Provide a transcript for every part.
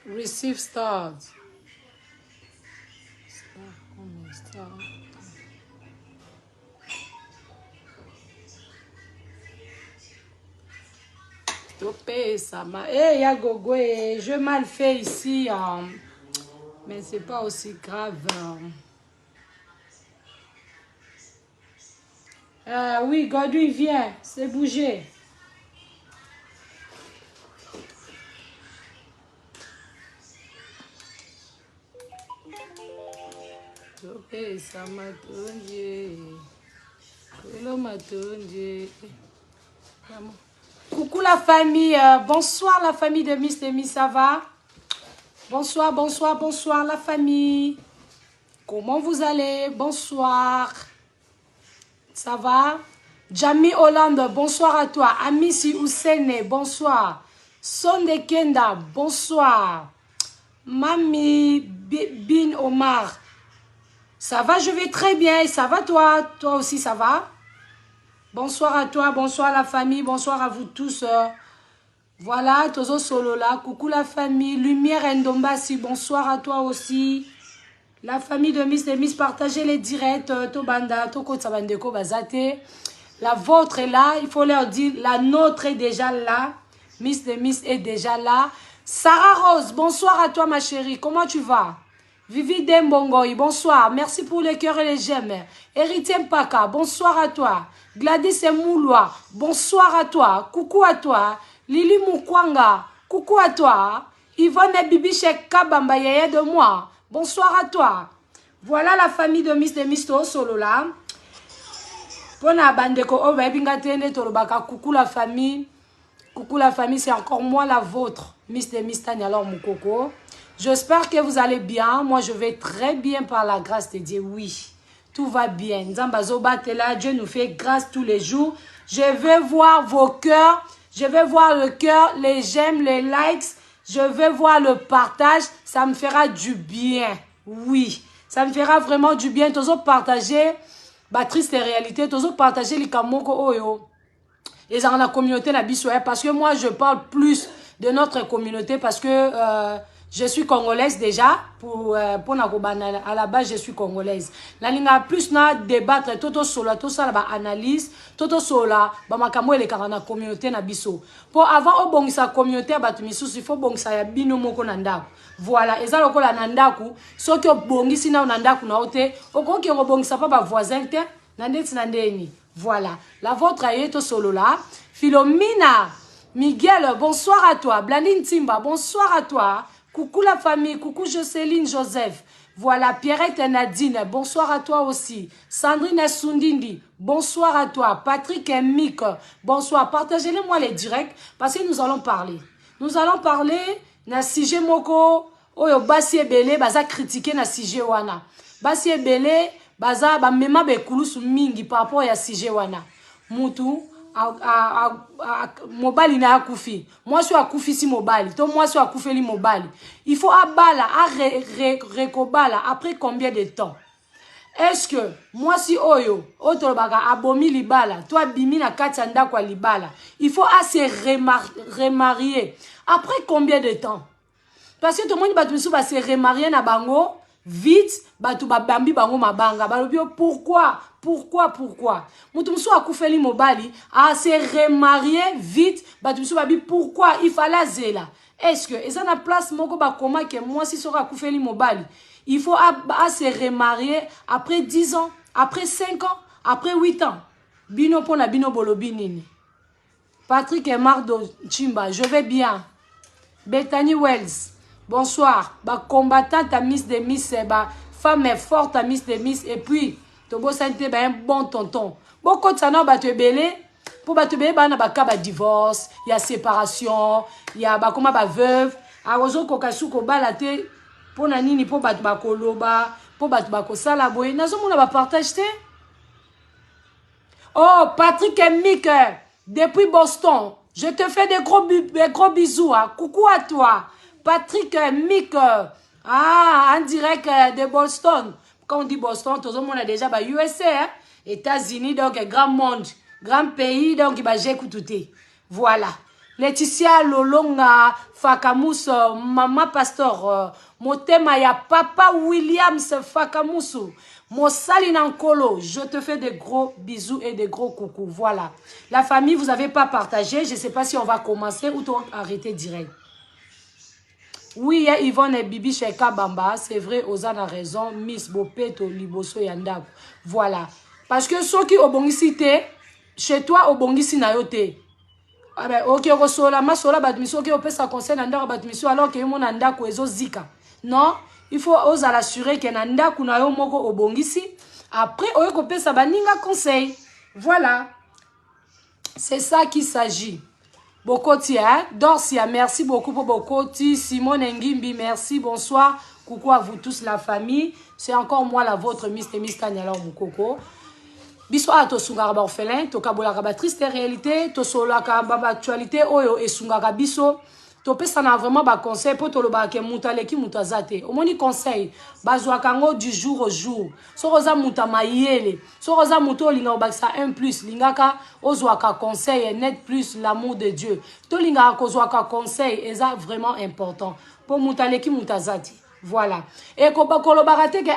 Receive stars. Star. Topé, ça m'a. Eh, ya gogo, je mal fait ici, mais c'est pas aussi grave. Oui, Godwin, viens, c'est bougé. Topé, ça m'a tondu. Coucou la famille, bonsoir la famille de Miss Demi, ça va? Bonsoir, bonsoir, bonsoir la famille. Comment vous allez? Bonsoir. Ça va? Jamie Hollande, bonsoir à toi. Amissi Oussene, bonsoir. Sonde Kenda, bonsoir. Mami Bin Omar, ça va? Je vais très bien. Et ça va toi? Toi aussi, ça va? Bonsoir à toi, bonsoir à la famille, bonsoir à vous tous. Voilà, Tozo Solola, coucou la famille. Lumière Ndombasi, bonsoir à toi aussi. La famille de Miss, partagez les directs. Tobanda, Toko Tsabandeko Bazate. La vôtre est là, il faut leur dire, la nôtre est déjà là. Miss est déjà là. Sarah Rose, bonsoir à toi ma chérie, comment tu vas? Vivi Dembongoy, bonsoir, merci pour les cœurs et les j'aime. Héritier Mpaka, bonsoir à toi. Gladys Moulois, bonsoir à toi. Coucou à toi. Lili Mukwanga, coucou à toi. Yvonne Bibichek Kabamba, yaya de moi, bonsoir à toi. Voilà la famille de Miss Solo là. Pona bandeko o babinga tende tolobaka coucou la famille. Coucou la famille, c'est encore moi la vôtre. Miss Tania alors Moukoko. J'espère que vous allez bien. Moi je vais très bien par la grâce de Dieu. Oui, tout va bien. Nzambazo batela, Dieu nous fait grâce tous les jours. Je vais voir vos cœurs. Je vais voir le cœur, les j'aime, les likes. Je vais voir le partage. Ça me fera du bien. Oui, ça me fera vraiment du bien. Tous partager. Bah, triste réalité, tous partager les kamoko oyo. Et dans la communauté la biso, parce que moi je parle plus de notre communauté parce que je suis congolaise déjà pour à la base je suis congolaise. La ligne plus na débattre toto sola tout ça la analyse toto sola ba makambo ele na communauté na biso. Pour avant obongisa communauté ba tumisusu il faut bongisa ya bino moko na ndako. Voilà, eza lokola na ndaku soki obongisi na ndaku na ote okoki obongisa pa ba voisin te na ndeti na ndeni. Voilà, la vôtre est au solo là. Philomena, Miguel, bonsoir à toi. Blandine Timba, bonsoir à toi. Coucou la famille, coucou Jocelyne, Joseph. Voilà, Pierrette et Nadine, bonsoir à toi aussi. Sandrine Sundindi, bonsoir à toi. Patrick et Mick, bonsoir. Partagez-les-moi les directs parce que nous allons parler. Nous allons parler na sujet moko, oyo basi ebele, baza critiquer na sujet wana. Basi ebele, baza ba mema be kulusu mingi par rapport ya sujet wana. Mutu mobali na akufi. Moi suis akufi si mobali. To moi suis akufeli mobali. Il faut abala rekobala après combien de temps? Est-ce que moi si oyo otolobaka abomi libala, toi bimi na kati ndako libala, il faut se remarier après combien de temps? Parce que tout le monde va se remarier na bango vite, batu babambi bango mabanga. Balobio pourquoi? Mutumsu akufeli mobali a se remarier vite, batu babi pourquoi il fallait zela. Est-ce que ça na place moko ba comment que moi si sera akufeli mobali, il faut se remarier après 10 ans, après 5 ans, après 8 ans. Bino pona bino bolobi nini. Patrick et Mardo Chimba, je vais bien. Bethany Wells, bonsoir. Ba combattante à Miss de Miss, ba femme forte à Miss de Miss. Et puis, Tobo Santé, ba un bon tonton. Beaucoup de ça, ba te belé. Pour ba te belé, ba na ba ka ba divorce, il y a séparation, il y a ba comment ba veuve. A ozo kokasu ko balate. Pour na nini, pour ba koloba, pour ba ko salaboy. Nazo mona ba partage te. Oh, Patrick et Mick, depuis Boston. Je te fais des gros bisous. Hein. Coucou à toi. Patrick, Mick. En direct de Boston. Quand on dit Boston, tout le monde a déjà USA. Hein? États-Unis, donc grand monde. Grand pays, donc j'écoute tout. Voilà. Laetitia Lolonga Fakamuso, Mama Pastor, Motema ya Papa Williams Fakamusu, Mosali Nankolo, je te fais de gros bisous et de gros coucou. Voilà. La famille, vous n'avez pas partagé. Je ne sais pas si on va commencer ou arrêter direct. Oui, il y a Yvonne et Bibi Sheka Bamba. C'est vrai, Ozana a raison. Miss Bopeto, Liboso Yandak. Voilà. Parce que ceux qui ont cité, chez toi, au bongisi na yote. Ah ben, ok, Rosola, ma sola batmiso, ok, on peut sa conseil nanda batmiso, alors que mon nanda ko ezo zika. Non, il faut oser l'assurer que nanda kuna yo moko au bongisi. Après, on peut sa baninga conseil. Voilà. C'est ça qu'il s'agit. Bokoti, hein? Dorsia, merci beaucoup pour Bokoti. Simone Ngimbi, merci, bonsoir. Coucou à vous tous, la famille. C'est encore moi, la vôtre, Miss Kanyala Moukoko. Biso a to sungara ba orphelin, to kabolaka ba triste réalité, to solaka ba actualité oyo e sungara biso. To pesa na vraiment ba conseil pour to lo ba ke mutaleki mutazate. Omoni conseil, bazwa kango du jour au jour. So roza muta mayele, so roza muto linga obakisa 1+, lingaka ozwaka conseil net plus l'amour de Dieu. To linga kozwaka conseil eza vraiment important pour mutaleki mutazate. Voilà. Et ko ba kolobarate ke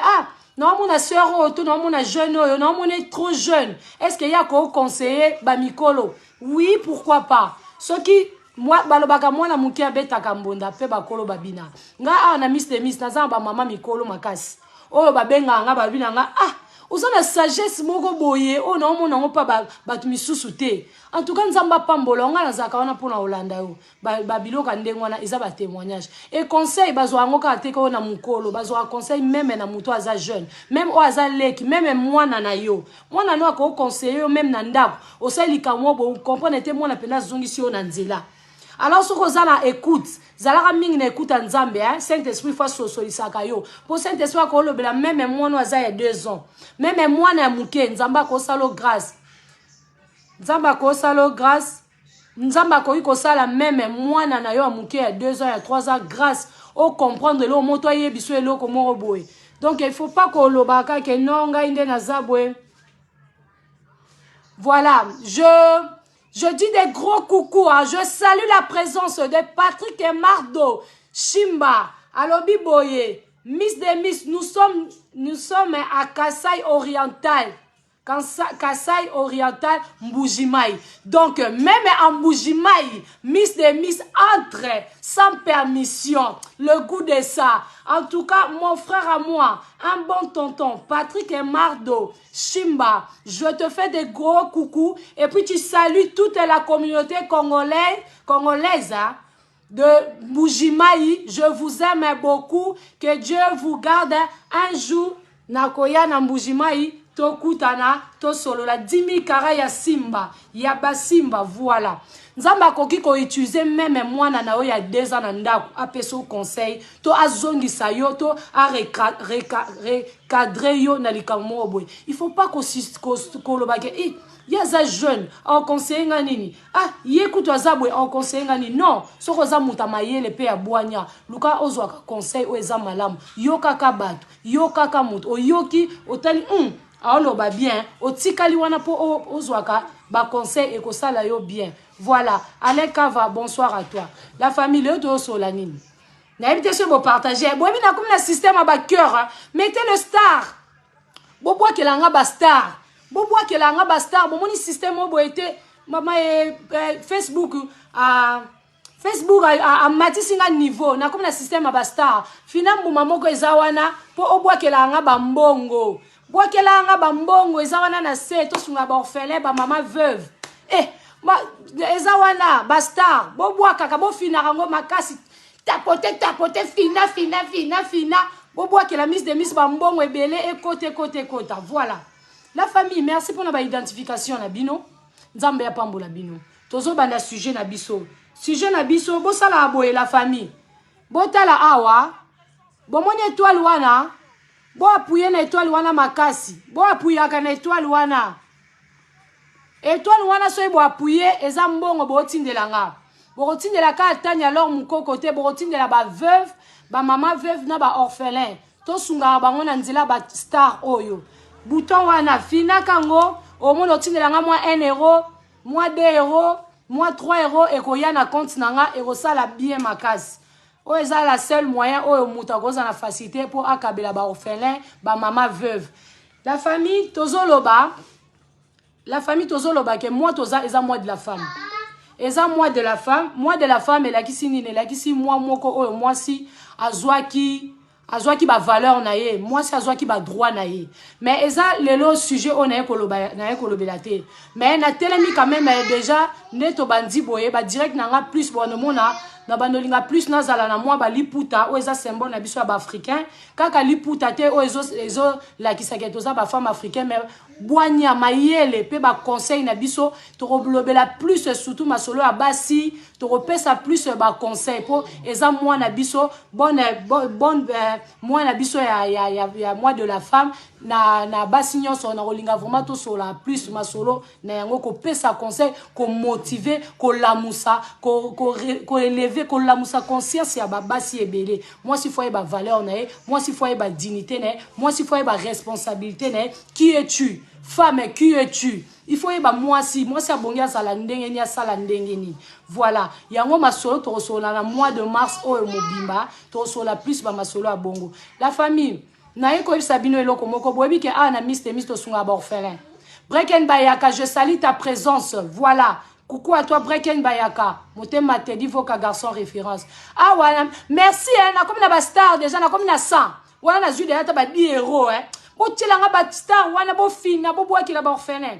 non, mon soeur, non, mon jeune, non, mon est trop jeune. Est-ce qu'il y a qu'au conseiller, Bamikolo? Oui, pourquoi pas? Ce qui, moi, balobaka moi na mukia beta kambonda, pe bakolo babina. Nga na Miss na ba mama Mikolo makasi. Oh, babenga nga babina nga, oza na sagesse moko boye, oh non, mon nango pa batu misusu te. En tout cas, nzamba pambola, nga na zaka wana pona Holanda yo. Babiloka ndengwana, isa ba témoignage. Et conseil, bazo ango ka teko na mukolo, bazo conseil même na muto aza jeune, même o aza leki, même mwana na yo. Mwana no ako conseiller yo même na ndako. Osali kamwo bo comprendre te mwana pena zongisi yo na nzela. Alors, ce que vous avez écoute, vous avez mis écoute en Zambie, Saint-Esprit fait solisaka yo. Pour Saint-Esprit, même moi, nous avons 2 ans. Même moi, nous avons Nzamba ko salo grâce. Nzamba ko salo grâce. Nzamba ko sala même moi, na yo amuke il y a 2 ans, il y a 3 ans, grâce au comprendre l'eau, motoyer, biso et l'eau comme roboé. Donc, il ne faut pas que le baka que non, gainde na zabwe. Voilà, je dis des gros coucou, hein. Je salue la présence de Patrick et Mardo, Shimba, Alobi Boye, Miss de Miss. Nous sommes à Kasaï Oriental. Kasaï Oriental, Mbujimaï. Donc, même en Mbujimaï, Miss de Miss entre sans permission. Le goût de ça. En tout cas, mon frère à moi, un bon tonton, Patrick et Mardo, Shimba, je te fais des gros coucou. Et puis, tu salues toute la communauté congolaise hein, de Mbujimaï. Je vous aime beaucoup. Que Dieu vous garde un jour. Nakoya na Mbujimaï. Tokutana, to solo la 10 000 kara ya simba, ya basimba, voilà. Nzamba koki ko utiliser même moi na nao ya 2 ans na ndako, apeso conseil, to azongi sayo, to a recadrer yo na likamo boy. Il faut pas ko lo bake, ya za jeune, en conseil nganini. Yekuto azabwe en conseil nganini. Non, soko za muta mayele pe ya boanya. Luka ozwaka conseil o eza malamu. Yoka kabatu, yoka kamuto, o yoki, otali alors ba bien, otikali wana po ozwaka ba conseil et ko sala yo bien. Voilà, Alain Kava, bonsoir à toi. La famille le do solanine. Na évité ce beau partager. Bon na comme le système à ba cœur, mettez le star. Bobo ke langa ba star. Bobo ke langa ba star, bon moni système bo été mama Facebook a matisinga niveau na comme le système à ba star. Finalement maman ko ezawana po obwakela nga ba mbongo. Bwakela nga bambongo ezawana na se to sunga ba orphelin ba mama veuve ezawana ba star bo bwakaka bo fina rango makasi tapote fina bo bwakela Miss de Miss bambongo ebele e côté kota. Voilà la famille, merci pour la identification na bino nzambe ya pambola bino tozo banda sujet na biso bo sala aboye la famille botala awa bo moni étoile wana. Bo appuyer na étoile wana makasi. Bo appuyer ka na étoile wana. Étoile wana so bo appuyer eza mbongo bo tindela nga. Bo tindela ka atanya alors mukoko te bo tindela ba veuve, ba mama veuve na ba orphelin. To sunga bango na nzela ba star oyo. Bouton wana fina kango o mono tindela nga moi 1 euro, moi 2 euros, moi 3 euros et koya na compte nanga et la bien ma casse. Oh, eza la seule moyen oh muta koza na facilité pour akabela ba orphelin, ba maman veuve. La famille tozoloba que moi toza eza moi de la femme. Eza moi de la femme et la kisi nine la kisi moi moko oh moi si azwaki ba valeur na ye, moi si azwaki ba droit na ye. Mais eza lelo sujet on na kolobela te. Mais na telemi quand même déjà neto bandi boye ba direct nanga plus bon mona na bandolinga plus na zala na moi ba liputa o eza symbole na biso ba africain kaka liputa te o ezo la kisaka toza ba femme africaine mais boanya mayele pe ba conseil na biso to roblobela plus surtout masolo ya basi to repesa plus ba conseil po eza moi na biso bonne moi na biso ya moi de la femme na basi nyonso na rolinga vraiment to sola plus masolo na yango ko pesa conseil ko motiver ko lamusa ko élever ko lamusa conscience ya ba basi ebele moi si foyer ba valeur na ye moi si foyer ba dignité na moi si foyer ba responsabilité na qui es-tu femme qui es-tu il faut yeba moi si abongi azala ndenge ni asala ndenge ni voilà yango masolo to sola na mois de mars o mobimba to sola plus ba masolo a bongo la famille na yeko sabino eloko moko boyebi ke na Miss to sunga ba orphelin Breken Bayaka je salue ta présence voilà coucou à toi Breken Bayaka motema te dit voka garçon référence voilà merci na comme na ba star déjà na comme na 100 voilà na jude ta ba 10 euros botilanga ba star wana bo fina bo boaki la ba orphelin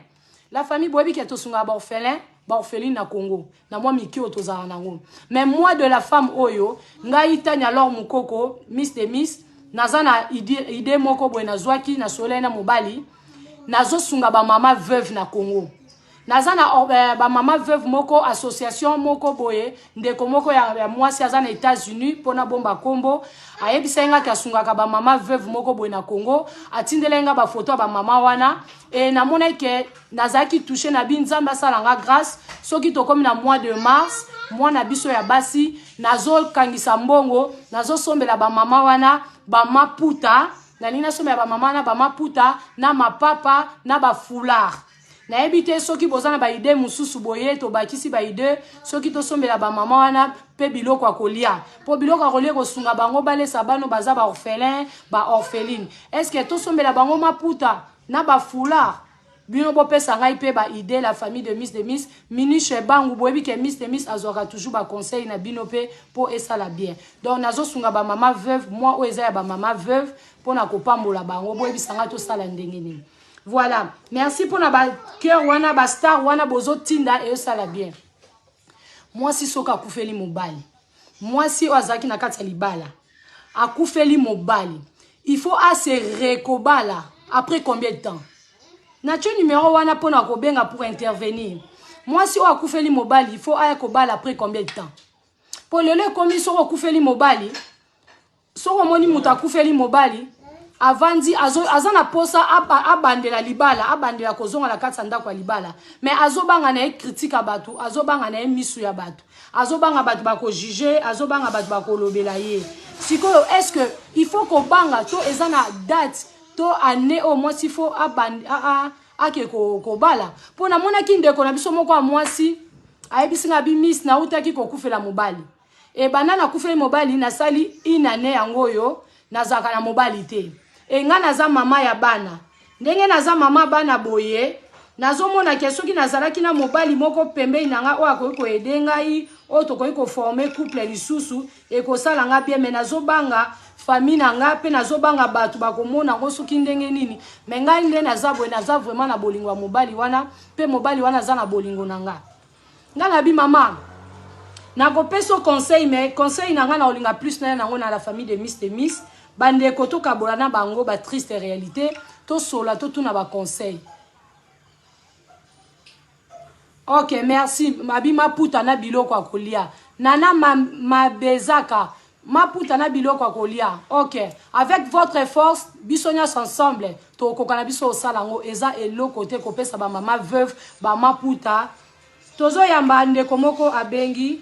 la famille boyebi ke to sunga ba orphelin ba orpheline na Congo na moi miki otozana nango mais moi de la femme oyo ngai tanya alors mukoko Miss nazana idée moko boye nazwaki na solena mobali nazo sunga ba mama veuve na Congo nazana ba mama veuve moko association moko boye ndeko moko ya mwasi azana États-Unis pona bomba kombo ayebisenga kasunga ka ba mama veuve moko boye na Congo atindelenga ba photo ba mama wana et na mona ke nazaki touché na binzamba salanga grâce soki to comme na mois de mars moi na biso ya basi nazo kangisa mbongo nazo sombela ba mama wana ba maputa na nina sombela ba mama na ba maputa na mapapa na ba foulard na ebite soki bozana ba idée mususu boye to bakisi ba idée soki to sombela ba mama wana pe biloko akolia po biloko akolia ko sunga bango balesa bano baza ba orphelin ba orpheline est-ce que to sombela bango maputa na ba foulard bino bo pesa ngai pe ba idée la famille de Miss Miniche bangu boyebi ke Miss azora toujours ba conseil na bino pe po esala bien donc nazo sunga ba mama veuve moi o eza ya ba mama veuve pona ko pambola bango boyebi sanga to sala ndenge nini. Voilà, merci pour na ba cœur wana ba star wana bozo tinda et ça la bien. Moi si soka kufeli mobali. Moi si ozaki na kati libala. Akufeli mobali. Il faut se rekobala après combien de temps? Nacho numéro wana pona ko benga pour intervenir. Moi si akufeli mobali, il faut aya kobala après combien de temps? Pour le komi so akufeli mobali. So moni muta kufeli mobali. Avandi azana posa abandela libala abandela kozonga la katanda kwa libala mais azobanga na critique abatu azobanga na misu ya batu azobanga batu bako juger azobanga batu bako lobela ye siko est-ce que il faut ko banga to ezana date to année au moins s'il faut ake ko bala pona mona kindeko na biso moko amwasi ayebisinga bi miss na utaki ko kufela mobali e banana kufela mobali na sali inane yango yo nazaka na mobali te e nga naza mama ya bana ndenge naza mama bana boye nazomona ke soki nazalaki na mobali moko pembeni nanga o akoki ko edengai o tokoki ko former couple lisusu e ko sala nga bien mais nazobanga famille nanga pe nazobanga batu bakomona ngo soki ndenge nini mais ngai nde naza boye naza vraiment na bolingo ya mobali wana pe mobali wana za na bolingo nanga nga na bi mama nakopeso conseil mais conseil nanga na olinga plus na nango na la famille de Miss bande koto kabola na bango ba triste réalité to sola to tuna ba conseil. OK, merci. Mabi maputa na biloko akolia. Nana mabezaka maputa na biloko akolia. OK, avec votre force bisonya ensemble to kokana biso salango eza eloko te kopesa ba mama veuve ba maputa. Tozo yamba ndeko moko abengi.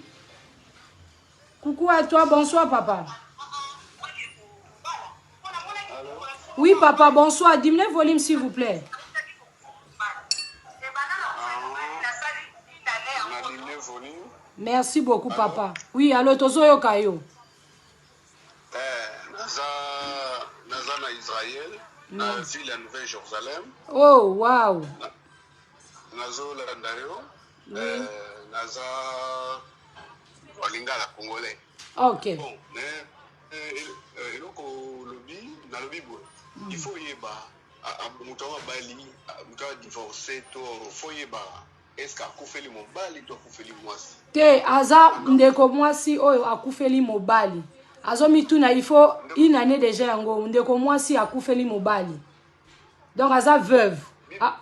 Coucou à toi, bonsoir papa. Oui, papa, bonsoir. Diminuez le volume, s'il vous plaît. Merci beaucoup, papa. Oui, alors, Tozoyo Kayo. Naza na Israël, na ville ya Nouvelle-Jérusalem. Oh, wow. Nazo Landayo, Naza Lingala Congolais. Ok. Bon, eloko lobi, na lobi boy. Il faut yeba, mutu wa bali, mutu wa divorcé, to faut yeba. Est-ce qu'akufeli mobali to akufeli mwasi? Te, aza ndeko mwasi oyo akufeli mobali. Azo mituna il faut une année déjà yango ndeko mwasi akufeli mobali. Donc aza veuve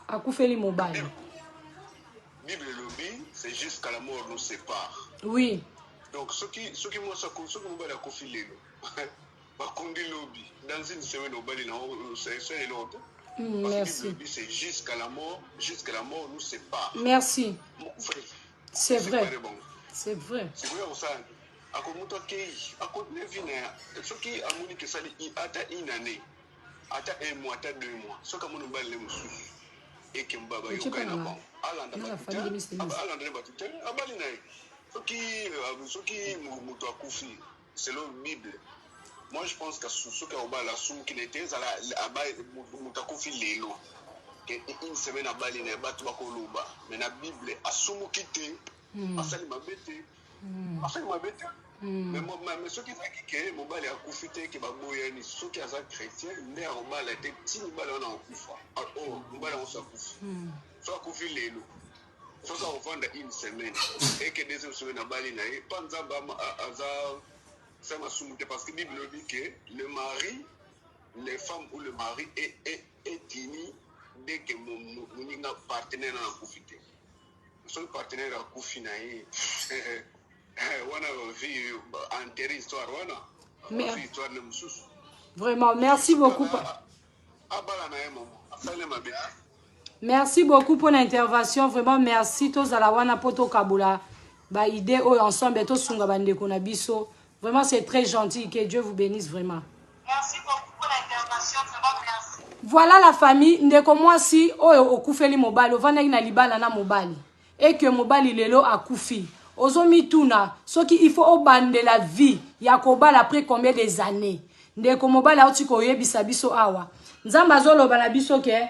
akufeli mobali. Bible lobi, c'est jusqu'à la mort nous sépare. Oui. Donc ceux qui mwasi mobali akufi lelo. Bakundi lobi dans une semaine au bali na c'est l'autre. Merci. C'est jusqu'à la mort nous sépare. Merci. C'est vrai. C'est vrai. C'est vrai on sait. Akomuto kei, akontine vina. Ce qui a moni que ça ata une année, ata un mois, ata 2 mois. Ce que mon bali le musu. Et que mbaba yo kana bon. Alanda batute, abali na. Ce qui muto akufi, selon Bible. Moi, je pense que ce qui est la soum qui était à la une semaine à Bali, mais la Bible a soum quitté, a sali ma bête, a sali ma bête. Mais ceux qui font mon bal a confité que Baboyani, ceux qui sont chrétiens, mais au bal a été petit, nous ballons en coufa. Oh, nous ballons en coufa. Soit coufi les loups. Soit on vend une semaine. Et que deuxième semaine à Bali, pas de ça m'a soumis parce que la Bible dit que le mari, les femmes ou le mari est uni dès que mon partenaire a profité. Son partenaire a profité. On a vu enterrer l'histoire. Vraiment, merci beaucoup. Merci beaucoup pour l'intervention. Vraiment, merci. Tous à la wana poto kabula. Ba idée ensemble tous sunga bande konabiso. Vraiment, c'est très gentil. Que Dieu vous bénisse vraiment. Merci beaucoup pour l'intervention. Vraiment, merci. Voilà la famille. Ndeko mwasi oyo okufeli mobali. Ovana na libala na mobali. Et que mobali lelo akufi. Ozomi tuna. Soki il faut obande la vie. Yakobal après combien des années. Ndeko mobali auti koyebisa biso awa. Nzamba zolo bana biso ke.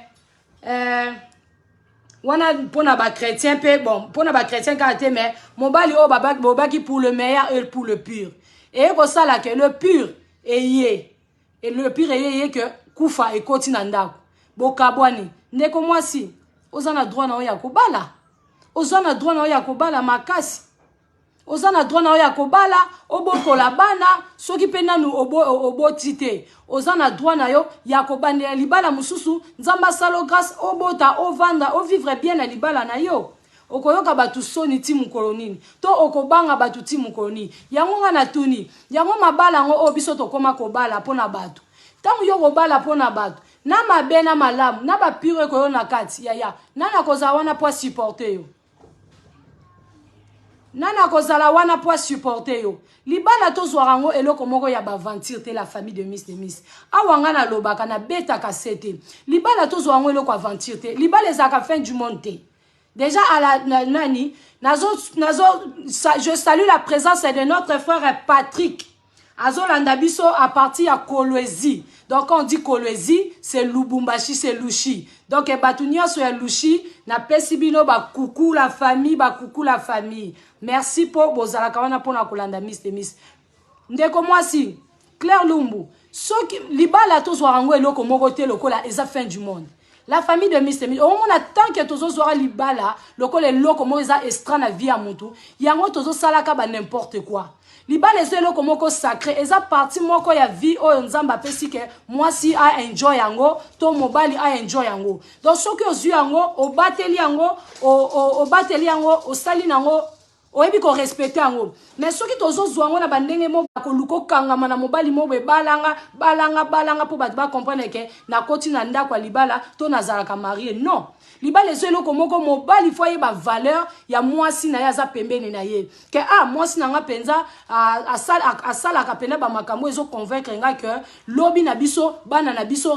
Wana pona ba chrétien pe bon. Pona ba chrétien kate mais mobali o babaki pour le meilleur et pour le pur. Et pour ça là que le pur est et le pur est que kufa et kotina ndako bokabwani ndeko mwasi ozana droit na oya kobala ozana droit na oya kobala makasi ozana droit na oya kobala obokola bana soki pe nanu obotite ozana droit na yo ya kobandela libala mususu nzamba salo grâce obota ovanda ovivre bien na libala na yo okoyoka batu soni ti mukolo nini to okobanga batu ti mukolo nini yango nga na tuni yango mabala ngo o biso tokoma kobala pona batu tangu yo kobala pona batu na mabe na malamu na bapire koyo na kati ya nana kozala wana po supporter yo nana kozala wana po supporter yo libala tozwaka ngo eloko moko ya baventure te la famille de Miss awanga na lobaka na beta kasete libala tozwaka ngo eloko aventure te libala ezaka fin du monde te. Déjà à la nani, je salue la présence de notre frère Patrick. Azo Landabiso à partir à Kolwezi. Donc on dit Kolwezi, c'est Lubumbashi, c'est Lushi. Donc Batunio sur Lushi, na pesibino ba coucou la famille, ba coucou la famille. Merci pour bozala kawana pour na kolanda Miss. Ndeko mwasi, Claire Lumbu. Soki libala to zwarango eloko moko te lokola eza fin du monde. La famille de Miss. Au moment tant que tozo zora libala, lokole loko mo eza extra na vie à mutu, yango tozo salaka ba n'importe quoi. Libala eza loko moko sacré, eza parti moko ya vie o nzamba pesi ke moi si a enjoy yango, to mobali a enjoy yango. Donc soki ozu yango, o bateli yango, o sali nango oyebi ko respecter yango. Mais soki tozo zwango na bandenge mo ko luko kangama na mobali mo be balanga po ba comprendre ke na koti na ndako libala to nazala ka marié. Non. libala ezo eloko moko mobali il faut yeba valeur ya mwasi na ye aza pembeni na ye ke mwasi na nga penza asalaka pena ba makambo ezo convaincre nga que lobi na biso bana na biso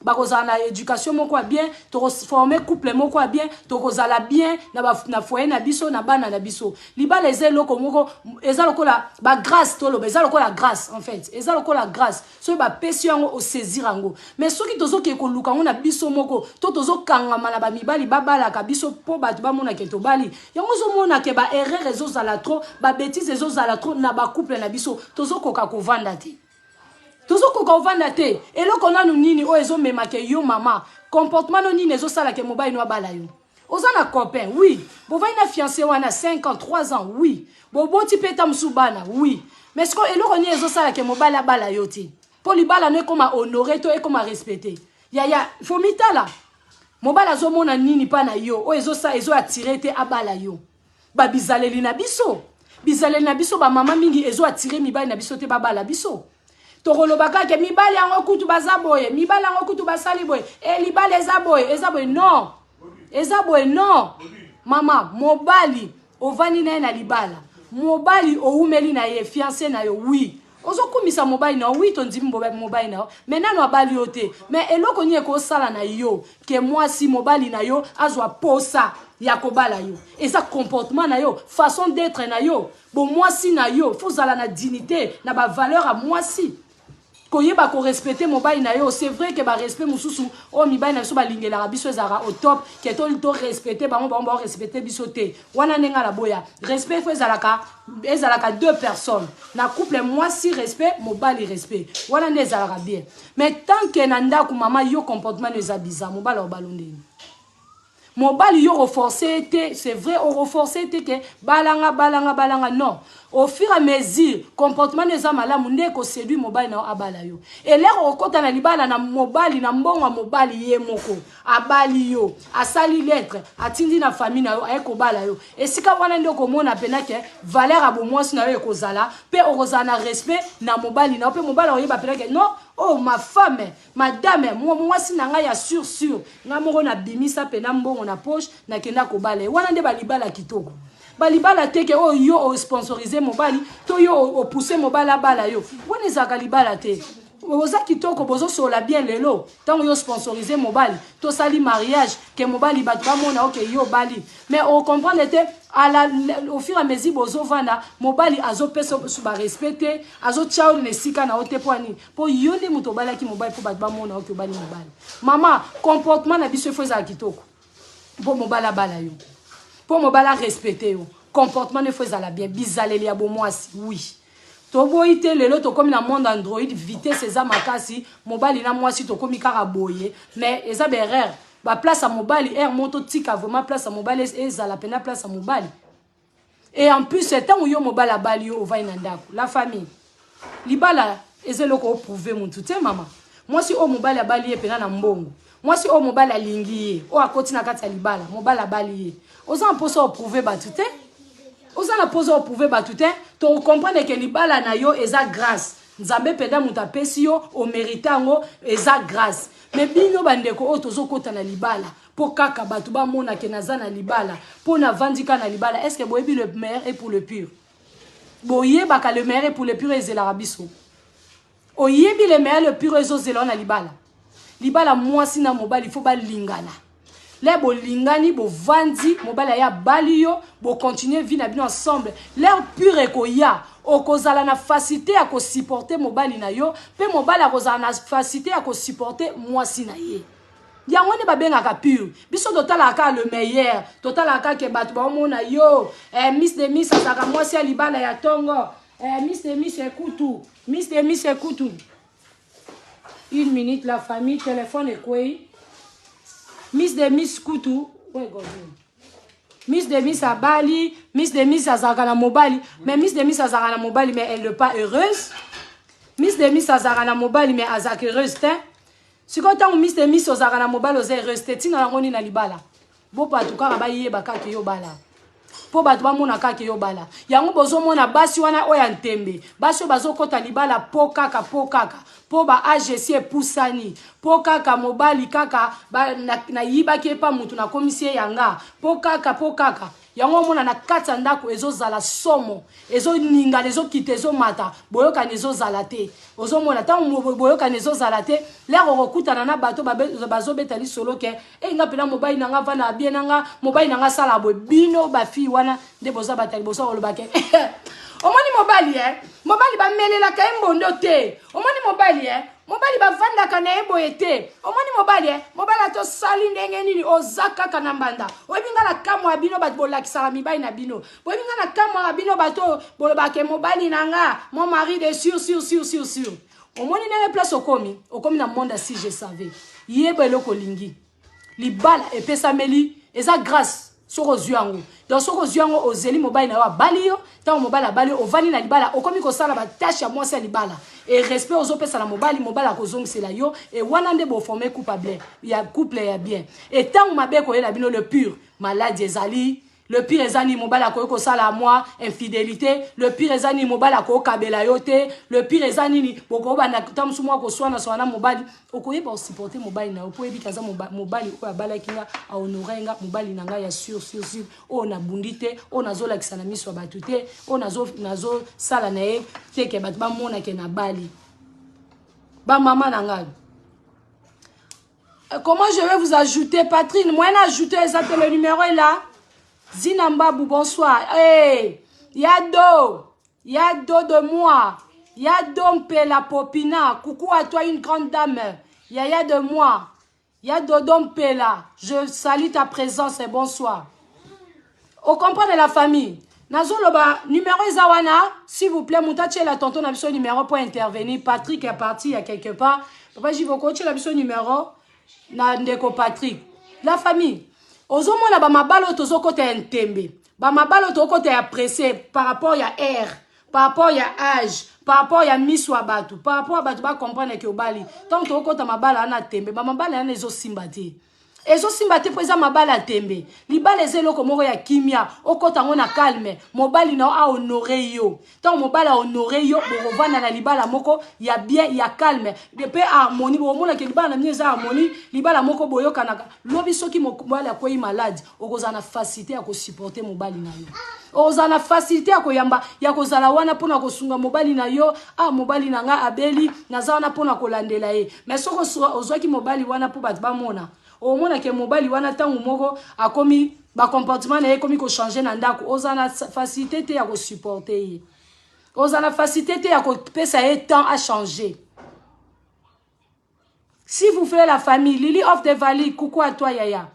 bakozala na éducation moko bien to former couple moko bien to kozala bien na foyer na biso na bana na biso libala ezo eloko moko eza lokola ba grâce to loba eza lokola grâce en fait eza lokola grâce so ba pesi yango o saisir yango mais soki tozo ke ko luka na biso moko to tozo kangama na ba mibali babala ka biso po batu ba mona ke to bali yango zo mona ke ba erreur ezo zala trop ba bêtise ezo zala trop na ba couple na biso tozo koka ko vanda te tozo koka ko vanda te eloko nanu nini o ezo mema ke yo mama comportement no nini ezo sala ke mobali no abala yo ozana copain oui bova ina fiancé wana 5 ans 3 ans oui bobo ti peta musubana oui mais ce que eloko ni ezo sala ke mobali abala yo te po libala no comme honorer to et comme respecter ya faut mitala mobali azomona nini pa na yo o ezo attirer te abala yo ba bizaleli na biso ba mama mingi ezo attirer mibali na biso te babala biso tokolobaka ke mibali yango kutu bazaboye mibali yango kutu basali boye libala ezaboye non mama mobali ovani na libala mobali oumeli na ye fiancé na yo oui ozokumisa mobali na oui tondimi mobali na mais nano abali yo te mais eloko ni eko sala na yo ke mwasi mobali na yo azwa posa ya kobala yo eza comportement na yo façon d'être na yo bon mwasi na yo faut zala na dignité na ba valeur a mwasi koyeba ko respecter mobali na yo c'est vrai que ba respect mususu o mibali na biso balingela biso ezara au top ke to respecter ba respecter biso te wana nenga la boya respect faut ezalaka deux personnes na couple mwasi respect mobali respect wana ne ezalaka bien mais tant que na ndako mama yo comportement ne za bizarre mobali o balondeni mobali yo renforcer te c'est vrai o renforcer te que balanga non au fur et à mesure comportement neza malamu ndeko séduit mobali na abala yo et l'air okota na libala na mobali na mbongo mobali ye moko abali yo asali lettre atindi na famille na yo ayeko bala yo et sika wana ndeko mona pena ke valeur abo mwasi na yo ekozala pe okozala na respect na mobali na pe mobali oyeba pena ke non oh ma femme madame mwasi na nga ya sûr nga moko na bimisa pena mbongo na poche na kenda ko bala wana nde balibala kitoko balibala teke o yo o sponsoriser mobali to yo o pousser mobali abala yo wana ezaka libala te oza kitoko bozo sola bien lelo tango yo sponsoriser mobali to sali mariage ke mobali batu bamona ok yo bali mais on comprendre te au fur et à mesure bozo vanda mobali azo pesa ba respecter azo tchao ne sika na ote poani po yo ndi muto balaki mobali po batu bamona ok bali mobali mama comportement na biso faut za kitoko po mobali abala yo pour mobala respecter yo comportement ne faut la bien bizaleli ya bo mwasi oui to boite lelo to comme na monde android vitesse eza makasi mobali na mwasi to komi kaka boye mais eza berrer ba place à mobali air moto tika vraiment place à mobali eza la pena place à mobali et en plus c'est temps où yo mobala bali yo va na ndako la famille libala ezeloko prouver mon tout maman mwasi o mobali abali ye pena na mbongo mwasi o mobali alingi ye o akoti na kati ya libala mobali abali ye oza mposa oprouver batute oza na posa oprouver batute to comprendre que libala na yo eza grâce nzambe penda muta pesi yo o méritango eza grâce mais bino bandeko o tozo kota na libala po kaka batu ba mona ke naza na libala po na vandika na libala est-ce que boyebi le meilleur est pour le pur boyeba ka le meilleur est pour le pur ezela biso oyebi le meilleur le pur ezozela na libala libala mwasi na mobali faut ba lingana les bolingani bo vandi mobala ya bali yo bo continuer vie na bino ensemble l'air pur ekoya okozala na facilité à ko supporter mobali na yo pe mobali akozala na facilité à ko supporter mwasi na ye yango ne ba benga ka pur biso totala ka le meilleur totala ka ke batu ba mona yo miss de miss asaka mwasi ya libala ya tongo miss de miss ekutu miss de miss ekutu une minute la famille téléphone est quoi Miss de Miss Kutu, Miss de Miss Abali, Miss de Miss Azarana Mobali, mais Miss de Miss Azarana Mobali, mais elle n'est pas heureuse. Miss de Miss Azarana Mobali, mais Azak heureuse, si quand on Miss de Miss Azarana Mobali, aux heureuse, tina la roni na libala. Bon, pas tout cas, abaye baka ki yo bala. po bato bamona kaka yobala yango bozomona basi wana oyo ntembe basi oyo bazokota libala po kaka po ba AGC epusani po kaka mobali kaka nayibaki epa mutu nakomisi ye yanga po kaka yango omona na kati ya ndako ezozala somo ezoningana ezokita ezomata boyokani ezozala te ozomona ntango boyokani ezozala te lere okokutana na bato bazobeta lisolo ke nga mpena mobali nanga vana abie nanga mobali nanga sala boye bino bafille wana nde boza batali boza kolobake omoni mobali bamelelaka ye mbondo te omoni mobali bavandaka na ye boye te omoni mobali atosali ndenge nini oza kaka na mbanda oyebinga na kamwa ya bino bato bolakisaka mibali na bino boyebinga na kamwa ya bino bato bolobake mobali na nga mon mari de sur omoni ndenge place okomi na monde si je savais yeba eloko olingi libala epesameli eza grâce soko ozwi yango donc soko ozwi yango ozeli mobali na yo abali yo ntango mobali abali yo ovandi na libala okomi kosala batashe ya mwasi ya libala e respect ozopesa na mobali akozongisela yo e wana nde boforme couple ya bien e ntango mabe koyela bino le pur maladie ezali le pire ezani mobali akoki kosala moi infidélité le pire ezani mobali akokabela yo te le pire ezani ni bokobanda ntango mosusu moko koswana na mobali okoyeba osupporte mobali na yo po oyebi kaza mobali oyo abalaki nga ahonore nga mobali na ngai ya sur oyo nabundi te oyo nazolakisa na miso ya bato te oyo nazosala na ye teke bato bamonake na bali bamama na ngai. Comment je vais vous ajouter, Patrine? Moi, ajouter le numéro est là. Zinambabou, bonsoir. Hey, Yado de moi. Yado Mpela Popina. Coucou à toi, une grande dame. Yaya de moi. Yado Dompela. Je salue ta présence et bonsoir. Au comprend de la famille. Nazoloba, numéro Zawana, s'il vous plaît, Moutache la tonton a besoin numéro pour intervenir. Patrick est parti il y a quelque part. Papa, j'y vais coacher la besoin numéro. Ndeko Patrick. La famille. Ozomona ba mabalo tozo kote ya ntembe. Ba mabalo to kote ya pressé par rapport ya air, par rapport ya âge, par rapport ya miswa batu, par rapport batu ba comprendre ke obali. Tant to kota mabala ana tembe, ba mabala ana ezo simbati. Ezo simbati po eza mabala tembe. Libala ezelo komoko ya kimia, okota ngo na calme. Mobali na a honoré yo. Tant mobala honoré yo, borovana na libala moko ya bien, ya calme. Depe harmonie, bomona ke libala na mieza harmonie, libala moko boyoka naka. Lobi soki mobali akoyi malade, okozana facilité ya ko supporter mobali na yo. Ozana facilité ya koyamba ya kozala wana pona kosunga mobali na yo, mobali na nga abeli, naza wana pona kolandela ye. Mais soko ozwaki mobali wana po bat bamona. Au moins que mobile wana tangu moko a commis ba comportement na komi ko changer na ndako ozana facilité te ya ko supporter ozana facilité te ya ko pesa e temps à changer. Si vous voulez la famille Lily of the Valley, coucou à toi Yaya.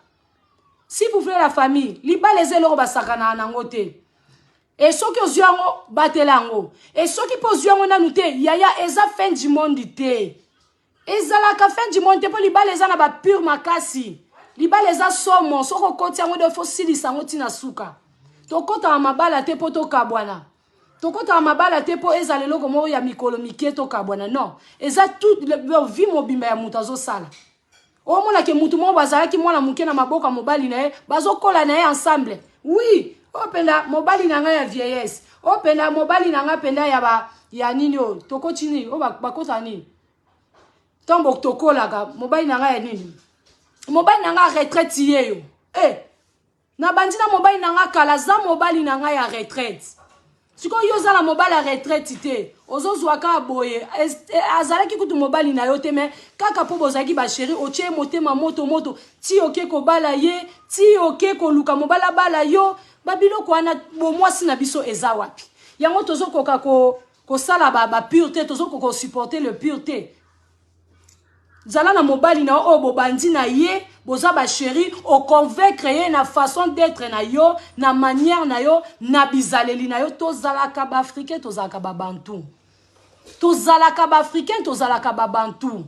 Si vous voulez la famille liba les eloko basakana nango te et soki ozuango batelango et soki po ozuango nanu te Yaya eza fin du monde te. Ezalaka fin du monde po libala eza na ba pure makasi libala eza somo soko koti yango de fo silisa ngo tina suka tokota mabala te po tokabwana tokota mabala te po ezala loko moko ya mikolo mike tokabwana non eza tout le vie mobimba ya mutu azosala omona ke mutu mo bazalaki mwana muke na maboka mobali na ye bazokola na ye ensemble oui openda mobali na nga ya vieillesse openda mobali na nga penda ya nini o tokoti ni o bakota ni Tombo tokolaka mobali nanga ya nini mobali nanga retraite yeyo na bandina mobali nanga kala za mobali nanga ya retraite siko yoza la mobali ya retraite te ozozwaka boye azalaki kutu mobali na yo te me kaka po bozaki ba chéri otie motema moto ti oke ko bala ye ti oke ko luka mobala bala yo babiloko wana bo mwasi na biso eza wapi yango tozokoka ko sala ba pureté tozoko supporter le pureté. Zala na mobali na o bobandi na ye boza ba chéri o convaincre ye na façon d'être na yo na manière na yo na bizaleli na yo tozalaka ba africain tozalaka ba bantu tozalaka ba africain tozalaka ba bantu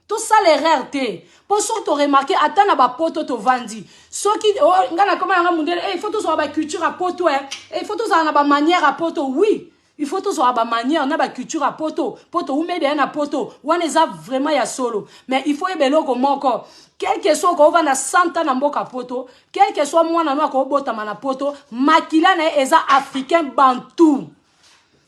to sala erreur te po so to remarquer ata na ba poto to vandi soki ngana koma nga mundele il faut to so ba culture a poto il faut to za na ba manière a poto oui Il faut tous avoir ma manière, na ba culture à poto. Poto, ou mede na poto. Ou on est vraiment ya solo. Mais il faut ébelo comme encore. Quel que soit qu'on va na 100 ans na mboka poto, quel que soit moi na noa ko bota na poto, makila na eza africain bantou.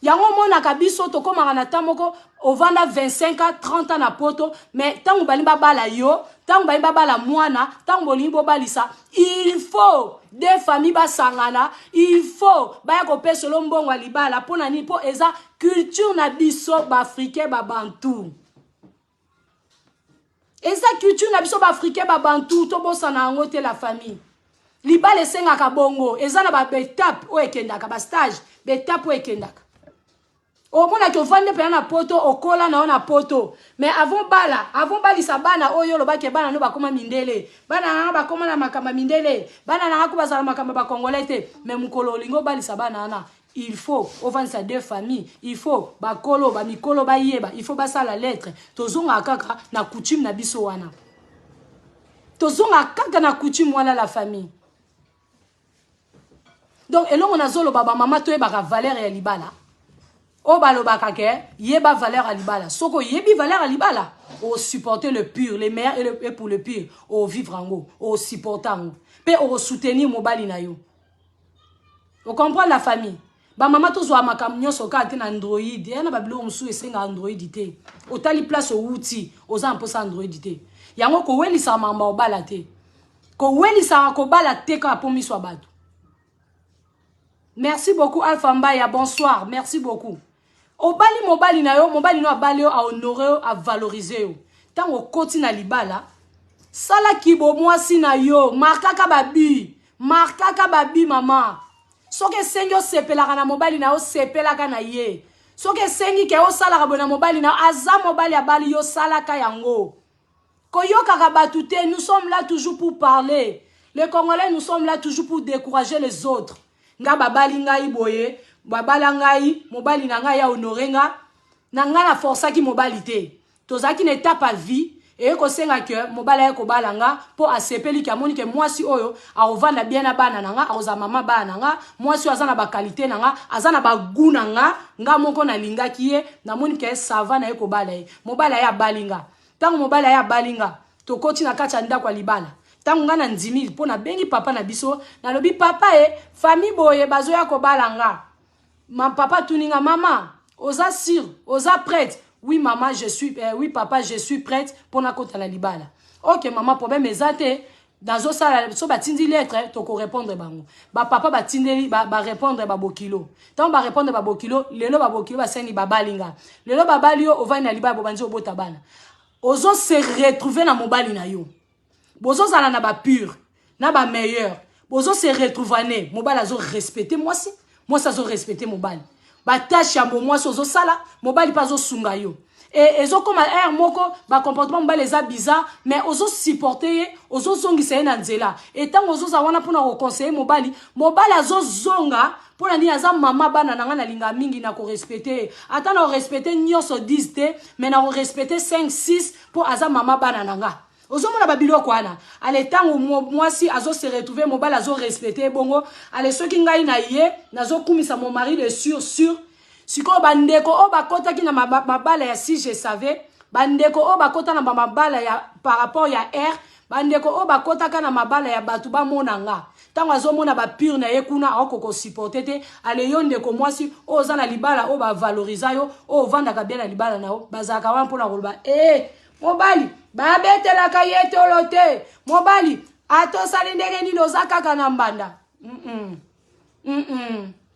Yango mona kabiso to koma na tamoko ovanda 25 ans 30 ans na poto, mais tango balimba bala yo, tango balimba bala mwana, tango bolimbo balisa, il faut des familles basangana, il faut baya ko pesolo mbongo libala pona ni po eza culture na biso ba africain ba bantou. Eza culture na biso ba africain ba bantou to bosana ngo te la famille. Libala esenga ka bongo, eza na ba betap o ekendaka ba stage, betap o ekendaka. Au moins que vende pe na poto okola na poto mais avant bali sabana oyo lo ba ke bana no ba koma mindele bana na ba koma na makamba mindele bana na ko bazala makamba ba congolais mais mukolo lingo bali sabana na il faut offense deux familles il faut ba kolo ba mikolo ba yeba il faut ba ça la lettre tozonga kaka na coutume na biso wana tozonga kaka na coutume wana la famille donc elongo na zolo baba mama to e ba valeur ya libala. O balobaka ke yeba valeur à libala. Soko yebi valeur à libala. O supporter le pur, les meilleurs et pour le pur. O vivre en haut, o supporter en haut. Pe o soutenir mobali na yo. O comprendre la famille. Ba mama to zo makam nyoso ka te na Android. Yana ba bilo msu esenga Android te. O tali place o outil, o za mposa Android te. Yango ko weli sa mamba o bala te. Ko weli sa ko bala te ka pomi so batu. Merci beaucoup Alpha Mbaya, bonsoir. Merci beaucoup. Obali mobali na yo, mobali no abali yo a honorer yo, a valoriser yo. Tango koti na libala, sala kibo mwasi na yo, markaka babi mama. Soke sengi yo sepelaka na mobali na yo, sepelaka na ye. Soke sengi ke yo salaka bona mobali na yo, aza mobali abali yo salaka yango. Koyoka kabatute, nous sommes là toujours pour parler. Les Congolais, nous sommes là toujours pour décourager les autres. Nga babali ngai boye, babala ngai, mobali na ngai ya honore nga, na nga na força ki mobali te. Tozaki ne tape à vie, et ko senga ke mobali ya ko balanga po asepeli ki amoni ke mwasi oyo a ovanda bien na bana na nga, a oza mama bana nga, mwasi oyo azana ba qualité na nga, azana ba goût na nga moko na lingaki ye, na moni ke sava na ye ko bala ye. Mobali ya balinga. Tango mobali ya balinga, to koti na kati ya ndako ya libala. Tango nga na ndimi po na bengi papa na biso, na lobi papa famille boye bazo ya ko balanga. Ma papa tuninga mama, oza sûr, oza prête. Oui maman, oui papa, je suis prête pour na kota la libala. OK maman, problème ezate dans zo sala so batindi lettre to ko répondre bango. Ba papa batindeli ba répondre ba bokilo. Tant ba répondre ba bokilo, lelo ba bokilo ba seni ba balinga. Lelo ba balio ova na libala bo banzi obota bana. Ozo se retrouver na mobali na yo. Bozo zala na ba pur, na ba meilleur. Bozo se retrouver mobali azo respecter moi si. Moi ça zo respecter mobali. Ba tâche ya moi so sala, mobali pas zo sunga yo. Et ezo comme moko ba comportement mobali eza bizarre, mais ozo supporter, ozo zongisa na nzela. Et tant ozo za wana pona ko conseiller mobali azo zonga pona ni aza mama bana nanga na linga mingi na ko respecter. Ata na respecter nyoso 10 te, mais na ko respecter 5 6 pour aza mama bana nanga. Ozomona babilo kwana ale tango mwasi azo se retrouver mobali azo respecter bongo ale soki ngai na ye nazo kumisa mon mari de sûr siko bandeko o bakota ki na mabala ya si je savais bandeko o bakota na mabala ya par rapport ya air bandeko o bakota ka na mabala ya batu ba monanga tango azomona ba pure na ye kuna akoko supporter te ale yonde ko mwasi o za na libala o ba valoriser yo o vanda ka bien na libala na o bazaka wan pona koloba mobali babetela ye tolote mobali ato sali ndenge nini oza kaka na mbanda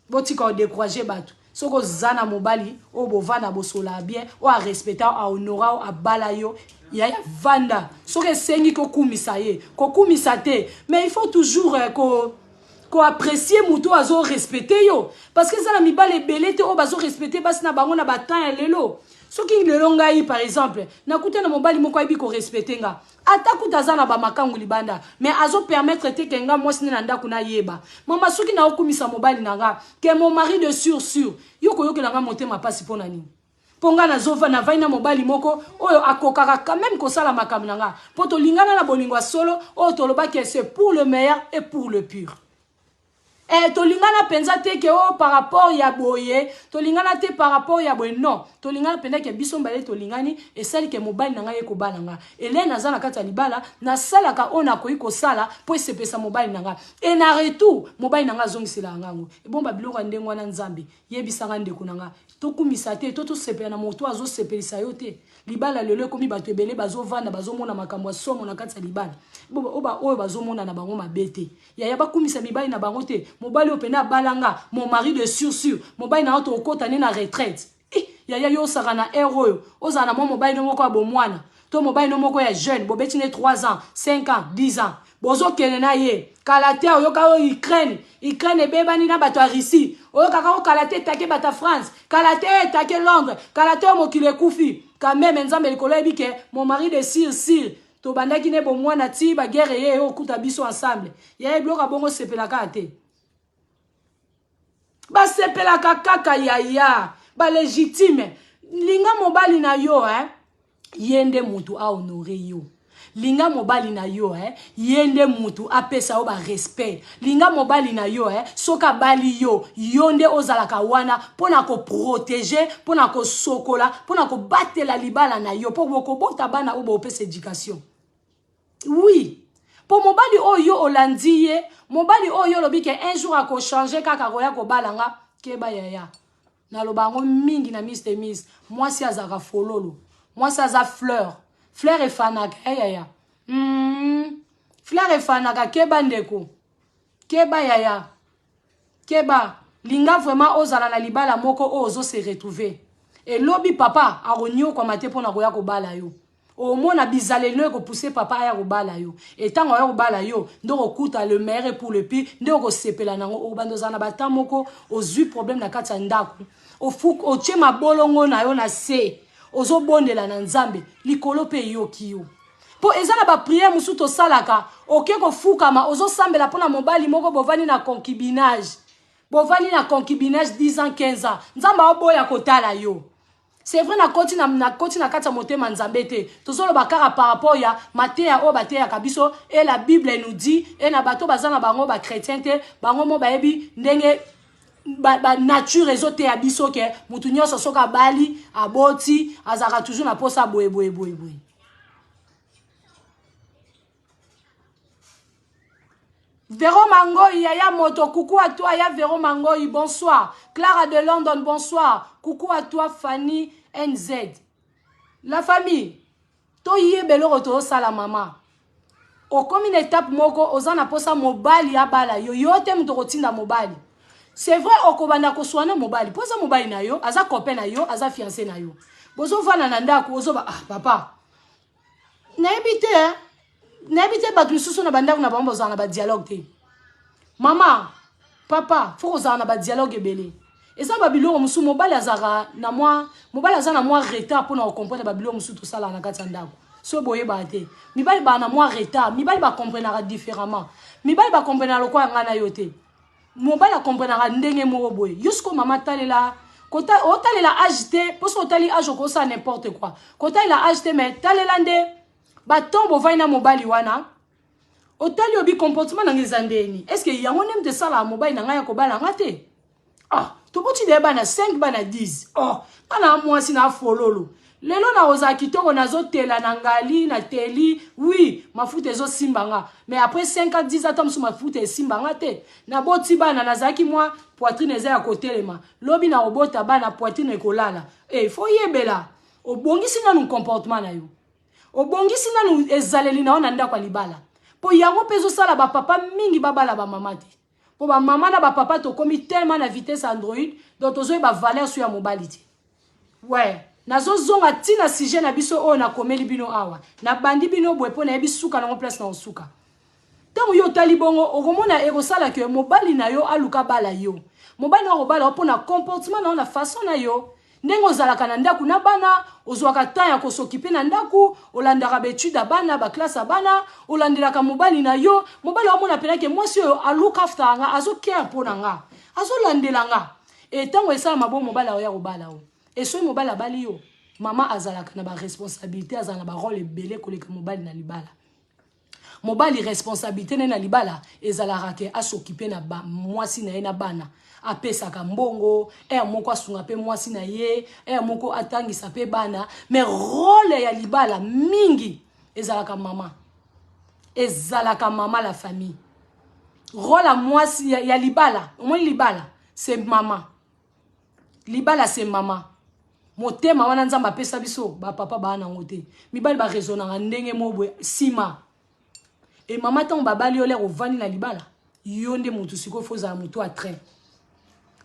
botika o décourager batu soko zana mobali o bovana bosola bien o a respecter a honora o a bala yo ya vanda soko sengi ko kumisa ye ko kumisa te mais il faut toujours ko apprécier muto azo respecter yo parce que ça na mibale belete o bazo respecter basi na bango na batan lelo. Soki lelo ngai par exemple, nakuta na mobali moko ayibi ko respecter nga. Atakuta zana ba makangu libanda, mais azo permettre te kenga mwasi na ndako na yeba. Mama soki na okumisa mobali nanga, ke mon mari de sûr, yoko yoke nanga motema pasi pona nini. Ponga na zova na vaina mobali moko, oyo akokaka quand même ko sala makamu nanga. Poto lingana na bolingwa solo, oyo toloba ke c'est pour le meilleur et pour le pur. Tolingana penza te ke o par rapport ya boye, tolingana te par rapport ya boye, non. Tolingana penza ke biso mbale tolingani, et celle ke mobile nanga ye ko balanga. Ele na zana kata libala, na sala ka ona ko iko sala, po sepesa mobile nanga. Et na retour, mobile nanga zongi sila ngango. E bon babilo rande ngwana nzambe, yebisanga ndeko nanga. Tokumisa te, to sepela na moto azo sepelisa yo te. Libala lelo komi bato ebele bazo vanda bazo mona makambo ya somo na kati ya libala. Oba oyo bazo mona na bango mabete. Ya bakumisa mibali na bango te. Mobali opena balanga, mon mari de sûr. Mobali na auto okota ne na retraite. Ya yo saka na héros. Oza na mobali no moko abomwana. To mobali no moko ya jeune, bobeti ne 3 ans, 5 ans, 10 ans. Bozo kene na ye. Kalate oyo ka Ukraine bebani na bato ya Russie. Oyo kaka kalate take bata France. Kalate take Londres. Kalate mokile kufi. Quand même nzambe likolo ebike mon mari de sir. To bandaki ne bo mwana ti ba guerre ye okuta biso ensemble. Ya bloka bongo sepelaka te. Ba sepelaka kaka ya. Ba légitime. Linga mobali na yo yende mutu a honorer yo. Linga mobali na yo yende mutu apesa o ba respect. Linga mobali na yo soka bali yo yonde ozalaka wana pona ko protéger, pona ko sokola, pona ko batela libala na yo po ko bota bana o ba opesa éducation. Oui. Pour mobali oyo olandiye, mobali oyo lobike un jour ako changer kaka koya ko balanga keba yaya. Na lobango mingi na Mr. Miss, moi si azaka fololo, moi si aza fleur. Fleur et fanaka, yaya. Fleur et fanaka, keba ndeko. Keba yaya. Keba. Linga vraiment ozala na libala moko ozo se retrouver. Et lobi papa, aronyo kwa mate pona koya ko bala yo. Au moins na bizale no ko pousser papa aya ko bala yo. Et tant oya ko bala yo, ndo kuta le meilleur pour le pire, ndo ko sepela nango o bandoza na batamoko ozu problème na kati ndaku. O fuk o chema bolongo na yo na se. Ozo bondela na nzambe likolo pe yoki yo po ezala ba prière musuto salaka oke ko fukama ozo sambela pona mobali moko bovani na concubinage 10 ans 15 ans nzamba oboya kotala yo c'est vrai na koti na kata motema nzambe te tozolo bakara par rapport ya mateya o bateya kabiso et la Bible nous dit et na bato bazana bango ba chrétien te bango mo baebi ndenge ba nature ezote ya biso ke mutu nyonso soka bali aboti azaka toujours na posa boye. Véro Mangoi, yaya moto, coucou à toi, ya Véro Mangoi, bonsoir. Clara de London, bonsoir. Coucou à toi, Fanny NZ. La famille, to yé belo roto sala mama. O comme une étape moko, ozana posa mobali ya bala, yo tem to rotinda mobali. C'est vrai, okobanda ko soana mobali. Posa mobali na yo, aza copain na yo, aza fiancé na yo. Bozo vana na ndako, ozo ba papa. Na ebite ba klususu na bandako na bambo zana ba dialogue te. Mama, papa, faut ozana ba dialogue ebele. Et ça babilo musu mobali azara na moi, mobali azana moi retard pour na comprendre babilo musu to sala na kati ndako. So boye ba te. Mibali ba na moi retard, mibali ba comprendre différemment. Mibali ba comprendre lokwa ngana yo te. Mobile a comprendre ndenge mo boy jusqu'au maman talela kota otalela agité parce que otali age ko ça n'importe quoi kota il a agité mais talela nde ba tombo vaina mobile wana otali obi comportement na ngizandeni est-ce que yango nem de ça la mobile na ngaya ko bala ngate to boti de bana 5 bana 10 ana moi sina fololo lelo na oza kitoko nazo tela na ngali na teli oui mafuta ezo simbanga mais après 5 ans 10 ans tam suma mafuta esimbanga te na boti bana nazaki moi poitrine eza ya kotelema lobi na obota bana poitrine ekolala faut yebela obongisi na nu comportement na yo obongisi na nu ezaleli na ona ndako libala po yango pezo sala ba papa mingi babala ba mama te po ba mama na ba papa to komi tellement na vitesse Android donc ozo ba valeur sur ya mobile te ouais nazo zonga tina sujet na biso o na komeli bino awa na bandi bino boepo na ebisuka na place na osuka tango yo talibongo okomona ekosala ke mobali na yo aluka bala yo mobali na robala opo na comportement na façon na yo ndenge ozalaka na ndaku na bana ozwaka temps ya kosokipe na ndaku olandaka betude bana ba classe bana olandelaka mobali na yo mobali omona penake mwasi oyo aluka after nga azo care pona nga azo landelanga et tango esala mabo mobali oya robala o et so mobali abali yo mama azalaka na ba responsabilité azala na ba rôle ebele koleka mobali na libala mobali responsabilité na libala ezalaka ke asoccuper na mwasi na ye na bana apesaka mbongo moko asunga pe mwasi na ye moko atangisa pe bana mais rôle ya libala mingi ezalaka mama la famille rôle à mwasi ya libala omoni libala c'est maman libala c'est maman motema wana nzamba pesa biso ba papa bana ngote mibali ba raisonnanga ndenge mobwe sima et maman tant babali ole ovani na libala yonde mutu siko foza mutu a train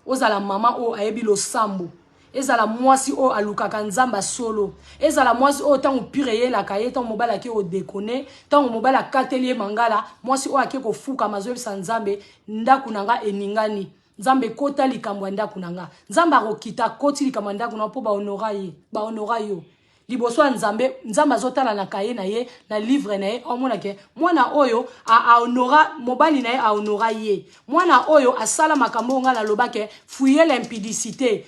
ozala mama o ayebi lo sambo ezala mwasi o alukaka nzamba solo ezala mwasi o tango pire ye la kaye tango mobala ke o déconner tango mobala katelier mangala mwasi o ake ko fuka mazo bisa nzambe ndaku nanga eningani nzambe kota likambo ndaku nanga nzamba akokita koti likambo ndaku na po ba honora yo liboso nzambe azotala na kaye na ye na livre na ye omona ke mwana oyo a honora mobali na ye a honora ye mwana oyo asala makambo nga na lobake fouiller l'impudicité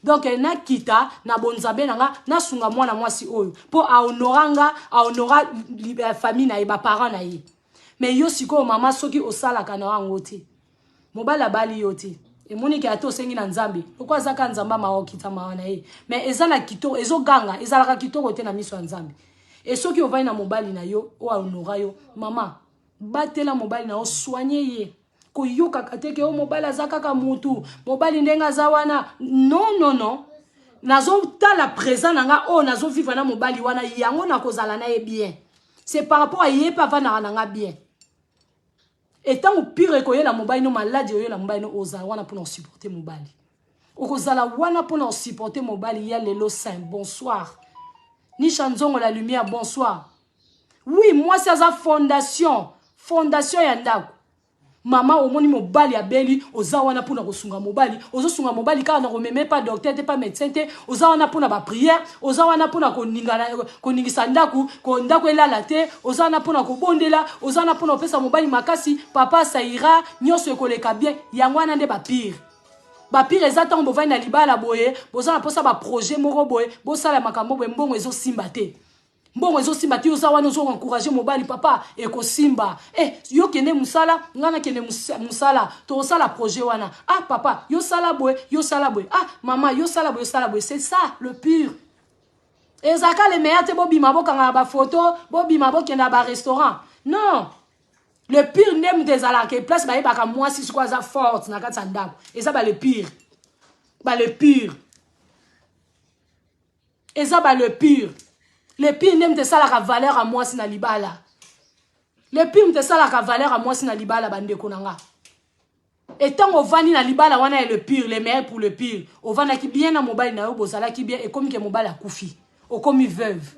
donc na kita na bonzambe nanga na sunga mwana mwasi oyo po a honora famille na ye ba parents na ye mais yo siko mama soki osala kana wango te mobala bali yo te et monique ato sengi na nzambe pourquoi zaka nzamba maokita mawana ye mais ezala kitoko ezoganga ezalaka kitoko te na miso ya nzambe et soki ovai na mobali na yo o honora yo mama batela mobali na o soigner ye ko yoka kateke o mobali azaka ka mutu mobali ndenga zawana non nazo tala présent nanga o nazo vivre na mobali wana yango na kozala na ye bien c'est par rapport à ye pa vana nanga bien. Et tant que pire que la mobile no malade yo la mobile no oza wana pour supporter mobile. Okozala wana pour supporter mobile ya lelo saint bonsoir. Ni chanzongo la lumière bonsoir. Oui, moi c'est sa fondation ya ndako. Mama omoni mobali ya beli oza wana pour kosunga mobali, ozo sunga mobali ka na rememe pas docteur te pas médecin te, oza wana pour ba prière, oza wana pour koningisa ndako, ko ndako elala te, oza wana pour kobondela, oza wana pour pesa mobali makasi, papa ça ira, nyonso ekoleka bien, yango wana nde ba pire. Ba pire ezata on bovai na libala boye, boza na posa ba projet moko boye, bo sala makambo boye mbongo ezo simba te. Mbongo ezo simba ti oza wana ozo encourager mobali papa eko simba yo kende musala ngana kende musala to sala projet wana papa yo sala boy mama yo sala boy c'est ça le pur ezaka le meilleur te bobi maboka nga ba photo bobi maboka na ba restaurant non le pur nem des ala ke place ba ka moi si quoi za forte na katsa ndako eza ba le pur eza ba le pur. Le pire n'aime te ça la valeur à moi si na libala. Le pire te ça la valeur à moi si na libala bande konanga. Et tant on vani na libala wana est le pire, le meilleur pour le pire. On vana qui bien na mobile na yo bozala qui bien et comme que mobile a koufi. O comme veuve.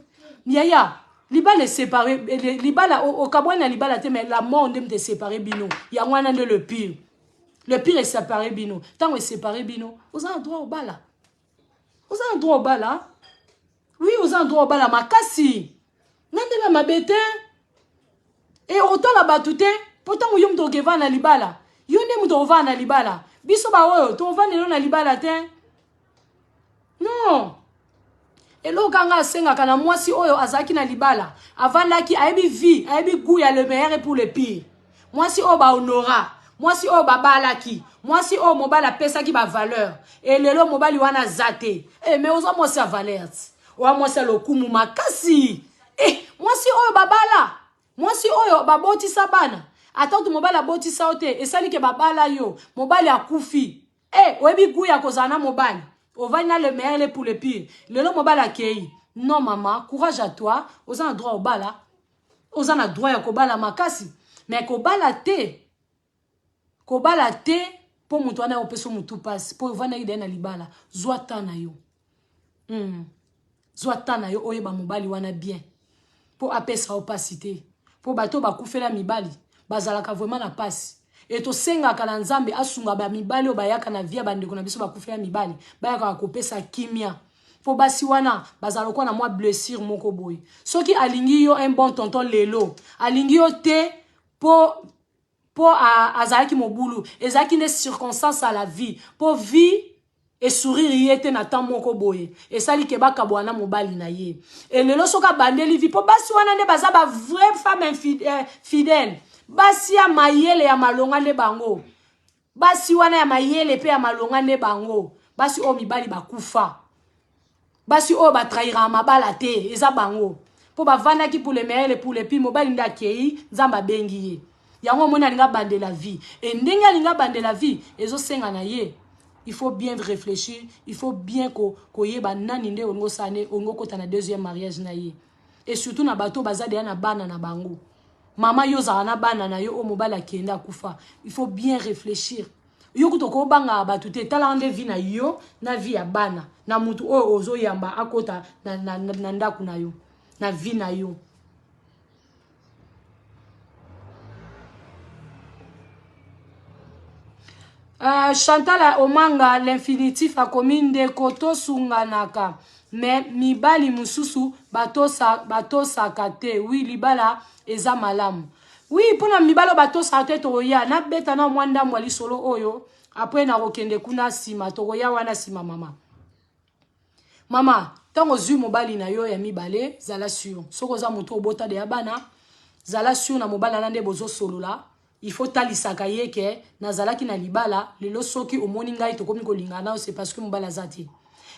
Niaya, libala est séparé, libala au kabwa na libala te mais la mort n'aime te séparer bino. Ya wana de le pire. Le pire est séparé bino. Tant on est séparé bino, vous avez droit au bala. Vous avez droit au bala. Oui, aux endroits bas la makasi. Nandela mabete. Et autant la batute. Pourtant, vous yom to geva na libala. Yonde mu to va na libala. Biso ba oyo, to va na libala te. Non. Et lo kanga senga kana mwasi oyo azaki na libala. Avandaki aibi vie, aibi goût ya le meilleur pour le pire. Mwasi o ba honora. Mwasi o ba balaki. Mwasi o mobala pesa ki ba valeur. Et lelo mobali wana zate. Mais oza mwasi a valeur. Wa mwasi lokumu makasi. Mwasi oyo babala. Mwasi oyo baboti sabana. Atatu mobala boti saote. Esali ke babala yo. Mobali akufi. Webi guya kozana mobali. Ovana le meilleur pour le pire. Lelo mobala kei. Non maman, courage à toi. Oza droit au bala. Oza na droit ya kobala makasi. Mais kobala te. Kobala te. Po mutu wana opeso mutu passe. Po ovana ide na libala. Zwata na yo. Zwata na yo oyeba mobali wana bien. Po apesa opacité. Po bato bakufela mibali. Bazalaka vraiment na passe. Et to senga kana nzambe asunga ba mibali obayaka na via bandeko na biso bakufela mibali. Bayaka kopesa kimia. Po basi wana bazaloko na mwa blessure moko boy. Soki alingi yo un bon tonton lelo. Alingi yo te po azalaki mobulu. Ezalaki des circonstances à la vie. Po vie et sourire yete na temps moko boye et sali ke ba kabwana mobali na ye et lelo soka bandeli vi po basi wana nde baza ba vraie femme fidèle basi ya mayele ya malonga ne bango basi wana ya mayele pe ya malonga ne bango basi o mibali bakufa basi o ba trahira mabala te eza bango po bavanda ki pour le meilleur et pour le pire mobali nda kei nzamba bengi ye yango mona linga bande la vie et ndenga linga bande la vie ezo senga na ye. Il faut bien réfléchir, il faut bien ko yeba nani nde ongo sane ongo kota na deuxième mariage na ye et surtout na bato bazade ya na bana na bango mama yo za na bana na yo o mobala kenda kufa. Il faut bien réfléchir yo kutoko banga bato te tala nde vie na yo na vie ya bana na mutu o ozo yamba akota na ndaku na yo na vie na yo. Chantal Omanga l'infinitif a commune de koto sunganaka mais mibali mususu bato sakate oui libala eza malamu oui pona mibalo bato sakate toya na beta na mwanda mwali solo oyo après na rokende kuna sima toya wana sima mama tango zu mobali na yo ya mibale zala sur soko za moto obota de abana zala sur na mobala na nde bozo solola. Il faut talisaka yeke nazalaki na libala lelo soki omoni ngai tokomi kolingana c'est parce que mobala zati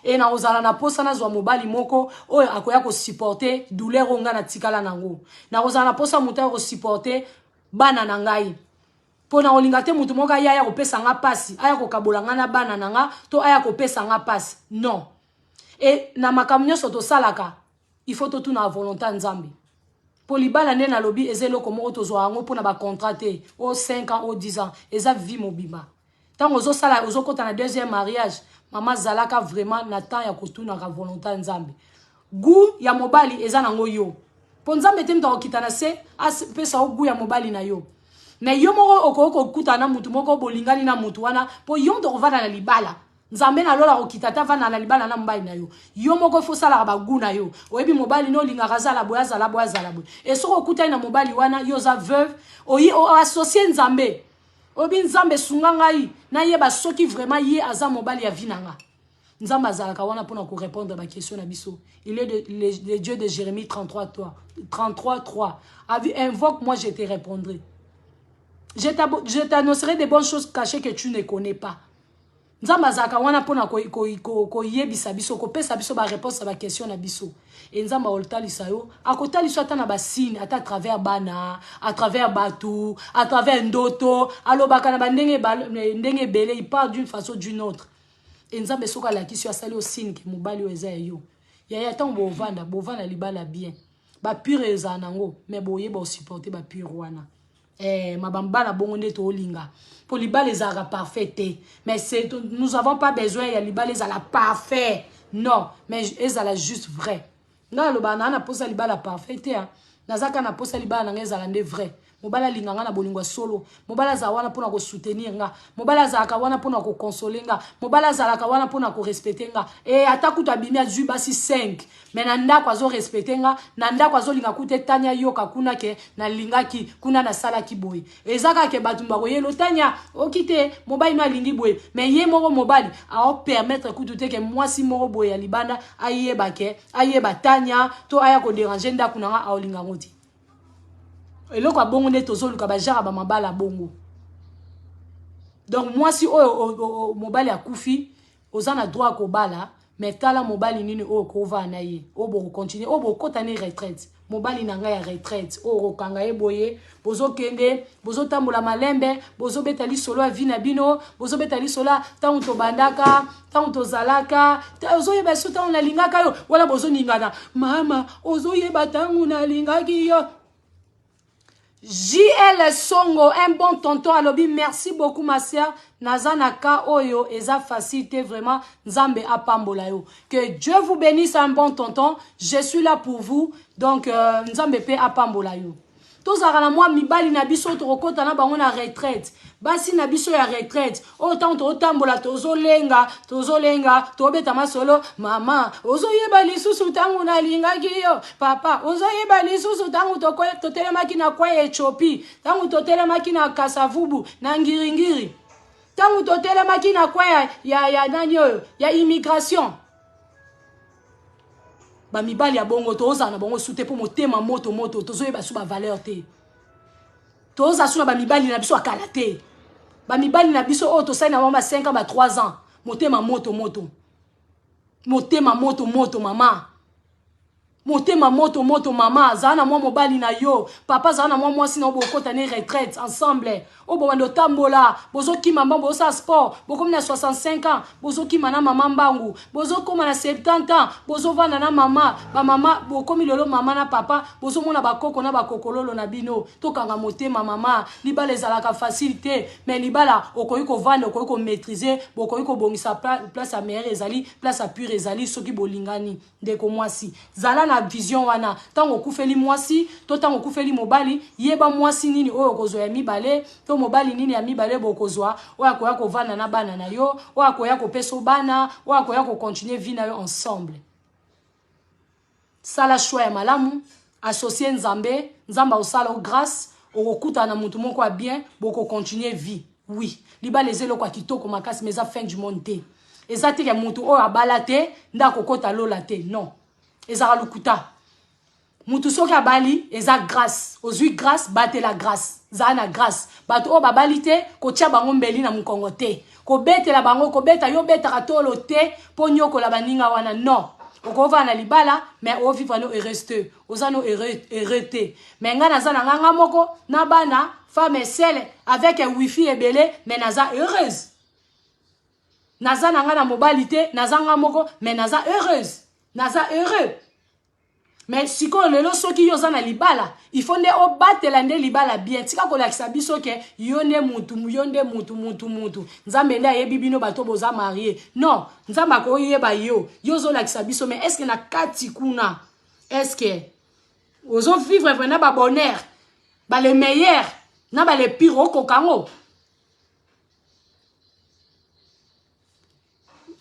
et na ozala na posa na zwa mobali moko oyo akoya ko supporter douleur onga na tikala nango na ozala na posa muta ko supporter bana na ngai pona olinga te mutu moka ya ko pesa nga pasi aya ko kabola nga na bana na nga to aya ko pesa nga pasi non et na makamnyo soto salaka il faut tout na volonté nzambe. Pour libala nde na lobi ezelo komo to zo ango pona ba contraté au 5 ans au 10 ans eza vie mobima tant ozo sala ozo kota na deuxième mariage mama zalaka vraiment na temps ya kotuna ka volonté nzambe gu ya mobali eza nango yo po nzambe te mta okita na se pesa gu ya mobali na yo mais yo moko okoko kuta na mutu moko bolingani na mutu wana po yo ndo kovana na libala nzambe na lola okita ta vana na libala na mobali na yo yo moko fo sala ba gu na yo oyebi mobali no linga kazala boya zala et soko kuta na mobali wana yo za veuve o associer nzambe obi nzambe sunga ngai na yeba soki vraiment ye aza mobali ya vinanga nzambe azalaka wana pona ko répondre ba question na biso. Il est le Dieu de Jérémie 33:3 invoque moi je te répondrai, je t'annoncerai des bonnes choses cachées que tu ne connais pas. Nzamba zaka wana pona ko yebisa biso ko pesa biso ba réponse ba question na biso et nzamba oltalisa yo akotaliso ata na basine ata à travers bana à travers batou à travers ndoto alobaka na ndenge belé il part d'une façon d'une autre et nzamba soka la kisio asali au signe que mobali eza yo ya tant bovanda libala bien ba pure eza nango mais boye ba supporter ba pure wana mabambala bongo nde to olinga pour libala ezala parfait mais nous avons pas besoin ya libala ezala parfait non mais ezala juste vrai na lo bana na posa libala parfait nazaka na posa libala na ezala nde vrai mobala linganga na bolingwa solo mobala za wana pona ko soutenir nga mobala za ka wana pona ko consoler nga mobala za ka wana pona ko respecter nga et atakuta bimia zu basi 5 mais na ndako azo respecter nga na ndako azo linga kute tanya yoka kuna ke na lingaki kuna na sala ki boy ezaka ke batumba ko yelo tanya okite mobali no lingi boy mais ye moko mobali a permettre kutu te ke moi si moko boy ya libanda ayeba tanya to aya ko déranger ndako na nga a olinga ngoti. Et là, bon, on est tous les cas, ba mabala bongo. Donc moi si mobali a koufi, aux a droit ko bala, mais tala mobali nini o ko va na ye, o bo continuer, o bo kotane retraite. Mobali nanga ya retraite, o kanga e boye, bozo kende, bozo tambola malembe, bozo betali solo a vina bino, bozo betali sola ta to bandaka, ta to zalaka, ta ozo yeba so ta na lingaka yo, wala bozo ningana. Mama, ozo yeba tangu na lingaki yo. JL Songo, un bon tonton alobi, merci beaucoup ma sœur. Nazanaka oyo, eza facilité vraiment, Nzambe apambola yo. Que Dieu vous bénisse, un bon tonton. Je suis là pour vous. Donc, Nzambe pe apambola yo. Tous à moi, mibali na biso torokota na bango na retraite. Basi na biso ya retraite. Autant to tambola tozo lenga, to beta masolo. Mama, ozo yeba lisusu tangu na linga kiyo. Papa, ozo yeba lisusu tangu to telemaki na kwa Ethiopie. Tangu to telemaki na Kasavubu, na ngiringiri. tangu totele makina kwa ya nani oyo ya immigration ba mibali ya bongo toza na bongo sute po motema moto tozoyeba su ba valeur te toza su na ba mibali na biso akala te ba mibali na biso oyo tosali na mama 5 ans ba 3 ans motema moto motema moto mama motema moto mama zana mwa mobali na yo papa zana mwa mwasi na obokota ne retraite ensemble obobando tambola bozokima mbambo osa sport bokomi na 65 ans bozokima na mama mbangu bozokoma na 70 ans bozovanda na mama ba mama bokomi lolo mama na papa bozomona bakoko na bakokololo na bino tokanga motema mama libala ezalaka facilité mais libala okoyi kovanda okoyi ko maîtriser bokoyi ko bongisa place à meilleure ezali place à pure ezali soki bolingani ndeko mwasi zala na vision wana tango kufeli mwasi to tango kufeli mobali yeba mwasi nini oyo kozwa ya mibale to mobali nini ya mibale bokozwa oya koya kovanda na bana na yo oya koya kopeso bana oya koya ko continuer vie na yo ensemble sala choix ya malamu associer nzambe osala grâce okokuta na mutu moko a bien boko continuer vie oui libala ezelo kwa kitoko makasi mais za fin du monde te ezate ya mutu oyo abala te nda kokota lola te non ezaka lukuta mutu soki abali eza grâce ozwi grâce bate la grâce zala na grâce bato oyo babali te kotia bango mbeli na mukongo te kobetela bango kobeta yo betaka tolo te po nyokola baninga wana non okova na libala mais ovivre no heureuse te oza no heureux te mais nga naza na nganga moko na bana femme seule avec un wifi ebele mais naza heureuse naza na nga na mobali te naza nga moko mais naza heureuse naza heureux mais siko lelo soki yo za na libala il faut nde obatela nde libala bien tika kolakisa biso ke yo nde mutu nzambe nde ayebi bino bato boza marié non nzambe akoyeba yo zolakisa biso mais est-ce que na kati kuna est-ce que ozo vivre vraiment ba bonheur ba le meilleur na ba le pire okokango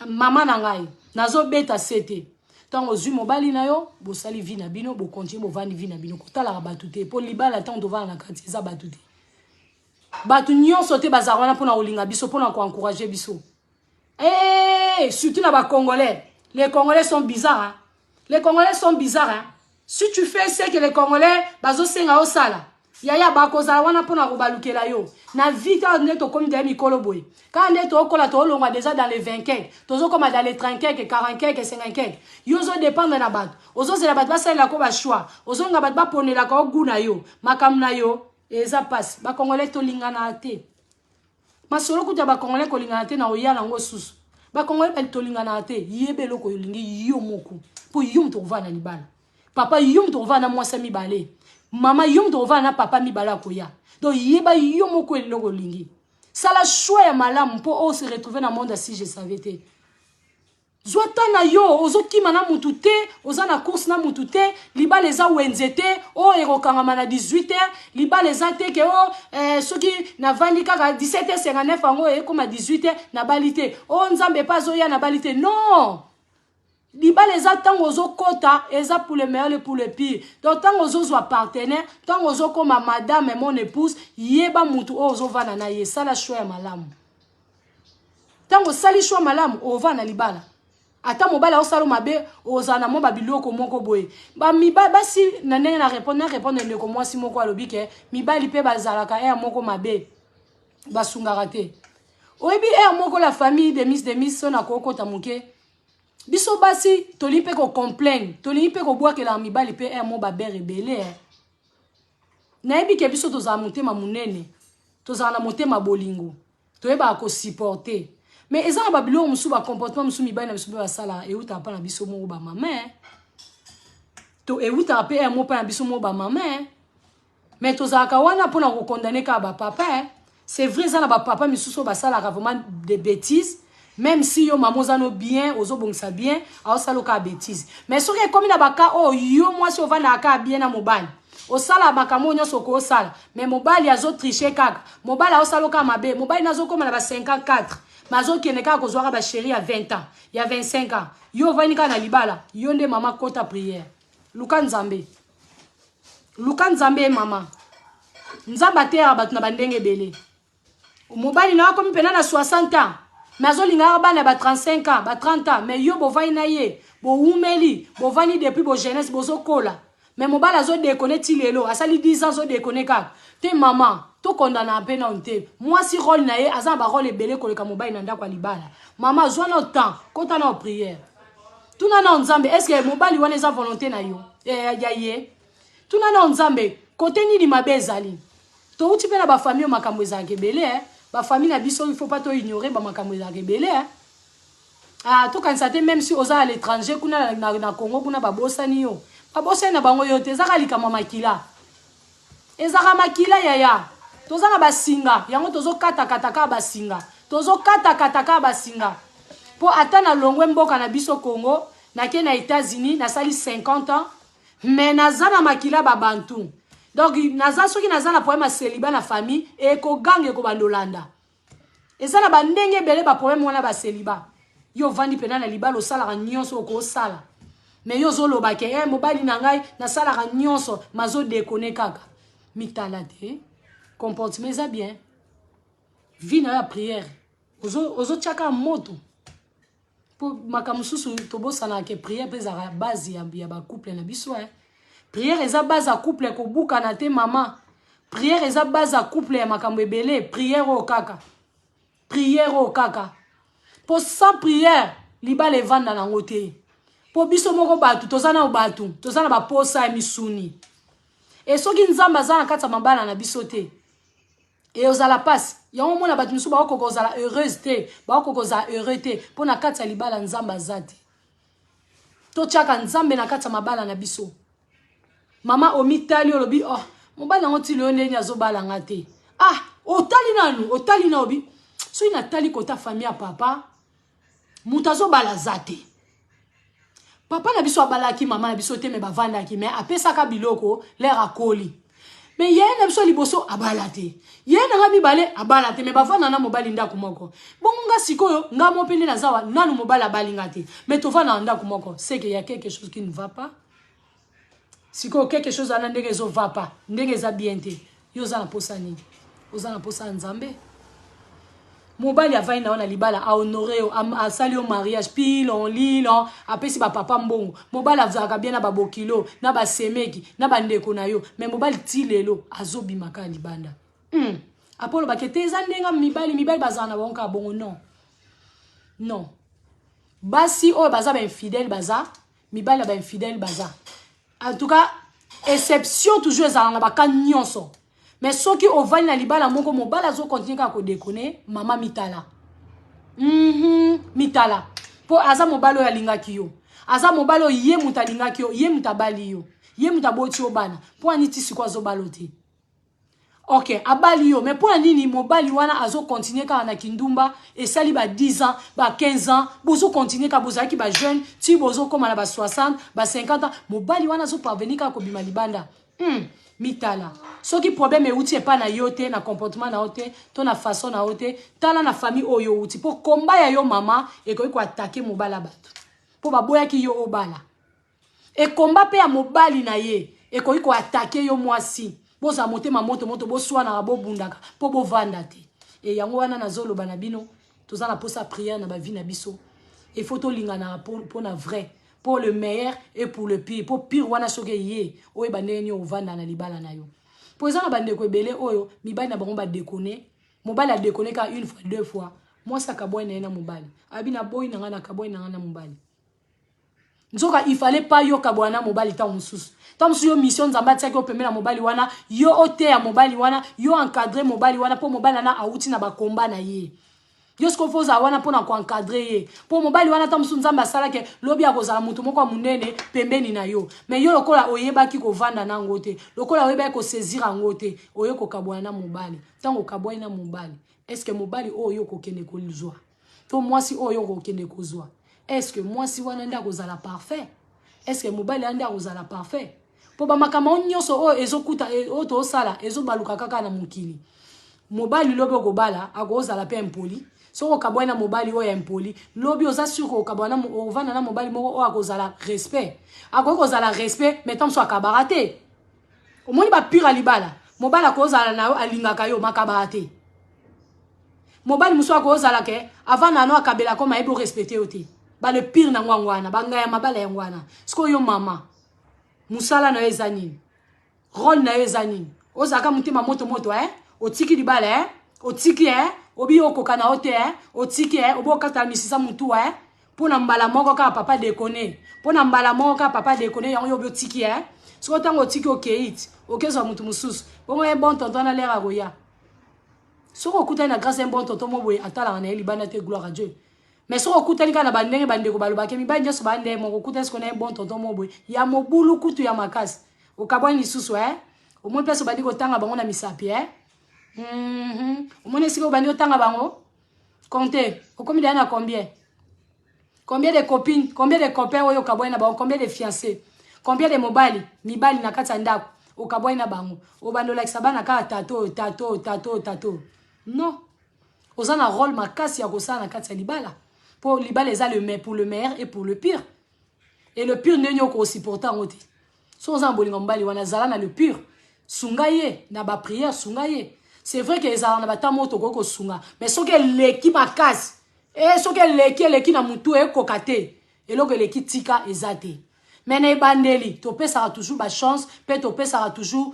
mama na ngai nazo beta sete tango zui mobali na yo bosali vie na bino bo continue bovandi vie na bino kotala ba tuté po libala tango tovana na kati za ba tuté batu nyonso te bazara wana pona olinga biso pona ko encourager biso surtout na ba congolais les congolais sont bizarres hein? Les congolais sont bizarres hein? Si tu fais ce que les congolais bazo senga osala yaya bakozala wana pona ko balukela yo na vie quand on est au comme des mikolo boy quand on est au kola to longa déjà dans les 20 kek tozo comme dans les 30 kek 40 kek 50 kek yo zo dépendre na bat ozo zela bat basala ko ba choix ozo nga bat ba ponela ko guna yo makam na yo eza passe ba congolais to lingana te masolo kuta ba congolais ko lingana te na oya nango susu ba congolais bel to lingana te yebelo ko lingi yo moko po yum to vana libala papa yum to vana mwasa mibale mama yum to vana papa mibala koya donc yeba yo moko eloko lingi sala choix ya malamu po o se retrouver na monde si je savais te zwata na yo ozokima na mutu te oza na course na mutu te libala eza wenze te o ekokangama na 18h libala eza te ke o soki na vandi kaka 17h59 yango ekoma 18h na bali te o nzambe pa azoya na bali te non libala eza tango ozokota eza pour le meilleur et pour le pire donc tango ozozwa partenaire tango ozokoma madame et mon épouse yeba mutu o ozovana na ye sala choix ya malamu tango sali choix malamu ovana libala ata mobala osalo mabe ozana mo babiloko moko boye ba mibali basi na ndenge na répondre ndeko mwasi moko alobi ke mibali pe bazalaka moko mabe basungaka te oyebi moko la famille de Miss sona kokota muke biso basi toli pe ko complain toli pe ko bwakela mibali pe mo ba rebelle nayebi ke biso tozala motema munene tozala na motema bolingo toyeba ko supporter mais eza na babilo musu ba comportement musu mibali na biso ba sala euta pa na biso mo ba mama to euta pe mo pa na biso mo ba mama mais tozaka wana pona ko condamner ka ba papa c'est vrai ça na ba papa misusu ba sala vraiment des bêtises même si yo maman zano bien ozo bongisa bien a osalo ka bêtise mais soki comme na baka yo moi si ovanda ka bien na mobali osala bakamo nyonso ko osala mais mobali azo tricher kaka mobali a osalo ka mabe mobali nazo koma na ba 54 mazo kene ka kozwaka ba chérie à 20 ans il y a 25 ans yo vani ka na libala yo nde mama kota prière luka nzambe mama nzamba te abatu na bandenge belé Mobali na comme pena na 60 ans. Mais azolinga bana ba 35 ans, ba 30 ans. Mais yo bo vai na ye, bo umeli, bo vani depuis bo jeunesse bo zokola. Mais mobali azo déconner ti lelo, asali 10 ans zo déconner ka. Te maman, to condamna pena onte. Moi si rôle na ye, azan ba rôle belé ko le ka mobali na ndako libala. Maman zo no temps, kota na prière. Tuna na nzambe, est-ce que mobali wana eza volonté na yo? Ya ye. Tuna na nzambe, côté ni mabe ezali. To uti pe na ba famille makambo ezake belé, ba famille na biso il faut pas to ignorer ba makambo ezake belé. Ah, to kanisa te même si oza à l'étranger kuna na Congo kuna ba bosani yo. Ba bosani na bango yo te ezaka likama makila. Ezaka makila yaya. Toza na basinga, yango tozo kata ka basinga. Tozo kata ka basinga. Po atana longwe mboka na biso Congo, na ke na États-Unis, na sali 50 ans, mais naza na makila ba bantu. Donc naza soki naza na problème célibat na famille et ko gange ko bandolanda. Eza na bandenge belé ba problème wana ba célibat. Yo vandi pena na libalo sala nyonso ko sala. Mais yo zolo ba ke mobali na ngai na sala nyonso mazo déconner kaka. Mitala te. Comportement ça bien. Vie na la prière. Ozo tchaka moto. Pour makamususu tobosana ke prière pesa la base ya ba couple na biso prière eza base à couple ko buka na te maman. Prière eza base à couple ya makambo ebele, prière au kaka. Prière au kaka. Pour sans prière, liba le vanda na ngote. Pour biso moko batu, tozana o batu, tozana ba posa ya misuni. Et soki nzamba za na kata mabala na biso te. Et ozala passe. Yango mona batu misu ba okoko ozala heureuse te, ba okoko ozala heureux te, po na kata libala nzamba zate. To chaka nzambe na kata mabala na biso. Mama omitali olobi oh mobali nango ti le ndeni azobala ngate. Ah, otali nanu, otali na obi. So ina tali kota famille ya papa. Mutazo bala zate. Papa na biso abalaki mama na biso te me bavanda ki mais apesa ka biloko l'air akoli. Mais yé na biso liboso abalate. Yé na ngabi balé abalate me bavanda na mobali ndako moko. Bongo nga sikoyo nga mopende na zawa nanu mobali abali ngate. Mais to vana ndako moko, c'est qu'il y a quelque chose qui ne va pas. Si quelque chose à n'endege zo va pas, ndege za bien te. Yo za na posa ni. Oza na posa nzambe. Mobali avai na ona libala a honorer a sali au mariage pilon lilon apesi ba papa mbongo. Mobali avaka bien na ba bokilo, na ba semeki, na ba ndeko na yo. Mais mobali tilelo azobi maka libanda. Apolo bakete za ndenga mibali bazana bonka bongo non. Non. Basi o baza ba infidèle baza, mibali ba infidèle baza. En tout cas, exception toujours ezalanga baka nyonso. Mais soki ovali na libala moko mobala zo continue ka ko déconner, mama mitala. Mitala. Po aza mobalo ya lingaki yo. Aza mobalo ye mutalingaki yo, ye mutabali yo. Ye mutaboti yo bana. Po aniti sikwa zo balote. Ok, abali yo, mais pour nini mobali wana azo continuer ka na kindumba et sali ba 10 ans, ba 15 ans, bozo continuer ka bozaki ba jeune, ti bozo koma na ba 60, ba 50 ans, mobali wana zo parvenir ka ko bima libanda. Mitala. Soki problème e uti e pa na yote, na comportement na yote, to na façon na yote, tala na famille oyo uti pour combat ya yo mama et ko attaquer mobala batu. Po ba boya ki yo obala. Et combat pe ya mobali na ye, et ko attaquer yo mwasi. Boza monter ma moto bo swana bo bundaka po bo vanda te. Et yango wana na zolo bana bino, toza na posa prière na ba vie na biso. Il faut to lingana pour na vrai, pour le meilleur et pour le pire. Pour pire wana soke ye, oye bandeni o vanda na libala na yo. Pour ezana bande ko ebele oyo, mibali na bango ba déconner. Mobali a déconner ka une fois, deux fois. Moi ça ka boy na mobali. Abi na boy na ngana ka boy na ngana mobali. Nzoka il fallait pas yo ka bwana mobali ta mususu. Tam su yo mission nzamba tia ko pemela mobali wana, yo ote ya mobali wana, yo encadrer mobali wana po mobali na auti na ba combat na ye. Yo sko foza wana po na ko encadrer ye. Po mobali wana tam su nzamba sala ke lobi ya kozala mutu moko munene pembeni na yo. Mais yo lokola oyebaki ko vanda na ngote. Lokola oyebaki ko saisir ngote, oyo ko kabwana na mobali. Tango kabwana na mobali. Est-ce que mobali oyo ko kende ko luzwa? To moi si oyo ko kende ko zwa. Est-ce que moi si wana nda kozala parfait? Est-ce que mobali anda kozala parfait? Po ba makama nyonso o ezokuta o to sala ezobaluka kaka na mukili. Mobali lobi okobala akozala pe impoli. So okabwana mobali o ya impoli, lobi oza sur okabwana ovana na mobali moko o akozala respect. Akozala respect metam so akabarate. Omoni ba pira libala. Mobali akozala na alingaka yo makabarate. Mobali muswa ko ozala ke avant nano akabela ko maebo respecter oti. Ba le pire na ngwana, ba ngaya mabala ya ngwana. Siko yo mama. Musala na ezani. Rôle na ezani. Ozaka mutima moto otiki libala otiki obi okokana ote otiki obo kata misisa mutu pona mbala moko ka papa déconner. Pona mbala moko ka papa déconner yango yo otiki Siko tango otiki okeit. Okezo mutu mususu. Bongo bon tonton na lera goya. Soko kutani na grâce un bon tonton moboye atala na libana te gloire à Dieu. Mais soko kutani kana bandenge bandeko balobake mi ba nyoso bande moko kutani siko na un bon tonton moboye ya mobulu kutu ya makasi. Okabwani lisusu au moins place bandi ko tanga bango na misapi au moins siko bandi ko tanga bango comptez okomi na combien de copines combien de copains oyo kabwani na bango combien de fiancés combien de mibali na kati ndako okabwani na bango obando la kisabana ka tato non ozana rôle makasi ya kosana na kati libala pour libala eza pour le meilleur et pour le pire et le pire ndenyo ko supporter ngote so ozana bolingo mbali wana zala na le pire sungaye na ba prière sungaye c'est vrai que ezala na batamo to ko sunga mais soki leki makasi soki leki na mutu kokate eloko leki tika ezate mais na ebandeli to pesara toujours ba chance pe to pesara toujours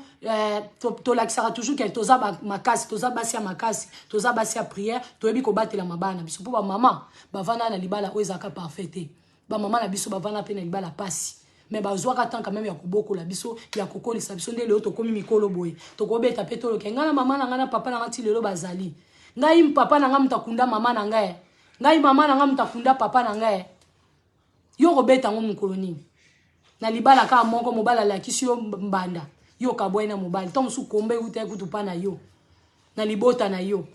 to laksara toujours que toza makasi toza basi ya makasi toza basi ya prière to yebi ko batela mabana biso po ba mama bavana na libala o ezaka parfaite ba mama na biso bavana pe na libala pasi mais bazwaka tant quand même ya koboko la biso ya kokolisa biso ndele to komi mikolo boye to kobeta pe to loke ngana mama na ngana papa na ngati lelo bazali ngai papa na ngam takunda mama na ngai ngai mama na ngam takunda papa na ngai yo kobeta ngo mukoloni na libala ka moko mobala la kisio mbanda yo kabwena mobali tom su kombe ute kutupa na yo na libota na yo